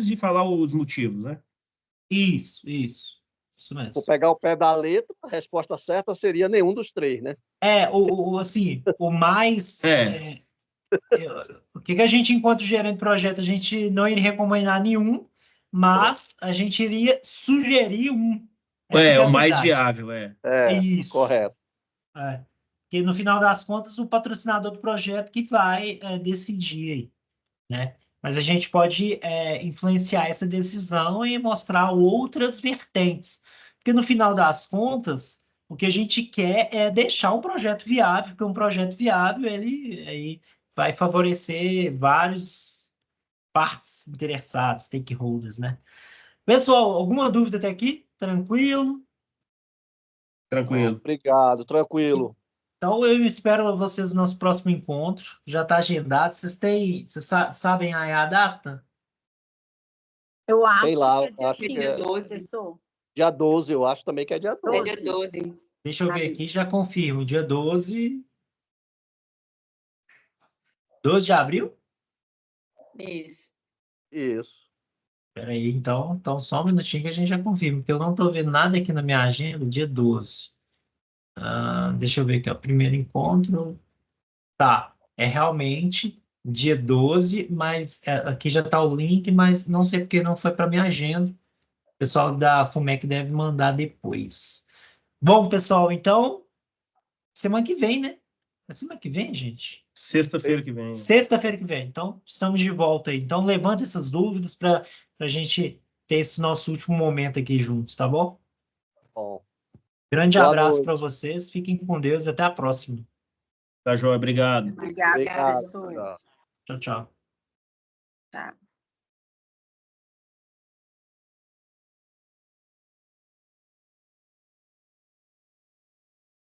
e falar os motivos, né? Isso. Isso vou mesmo. pegar o pé da letra, a resposta certa seria nenhum dos três, né? Assim, o mais... É. O que a gente, enquanto gerente de projeto, a gente não iria recomendar nenhum, mas a gente iria sugerir um. Essa que é O a mais verdade. viável, é. É isso. Correto. É. Porque no final das contas, o patrocinador do projeto que vai decidir aí, né? Mas a gente pode influenciar essa decisão e mostrar outras vertentes. Porque no final das contas, o que a gente quer é deixar um projeto viável, porque um projeto viável ele aí vai favorecer vários partes interessadas, stakeholders, né? Pessoal, alguma dúvida até aqui? Tranquilo? Tranquilo. Obrigado, tranquilo. Então eu espero vocês no nosso próximo encontro. Já está agendado. Vocês sabem aí a data? Eu acho Sei lá, que é dia acho que 15, é 12. professor. dia 12, eu acho também que é dia É 12. dia 12. Deixa eu ver Sabe? aqui, já confirmo. Dia 12. 12 de abril? Isso. Isso. Espera aí, então só um minutinho que a gente já confirma, porque eu não estou vendo nada aqui na minha agenda, dia 12. Deixa eu ver aqui, ó, primeiro encontro. Tá, é realmente dia 12, mas aqui já está o link, mas não sei porque não foi para minha agenda. O pessoal da FUMEC deve mandar depois. Bom, pessoal, então, semana que vem, né? É semana que vem, gente? Sexta-feira que vem. Sexta-feira que vem. Então, estamos de volta aí. Então, levanta essas dúvidas para a gente ter esse nosso último momento aqui juntos, tá bom? Bom, Grande boa abraço para noite. vocês. Fiquem com Deus e até a próxima. Tá, joia? Obrigado. Obrigada, Obrigado. professor. Tchau. Tchau, tchau. Tá.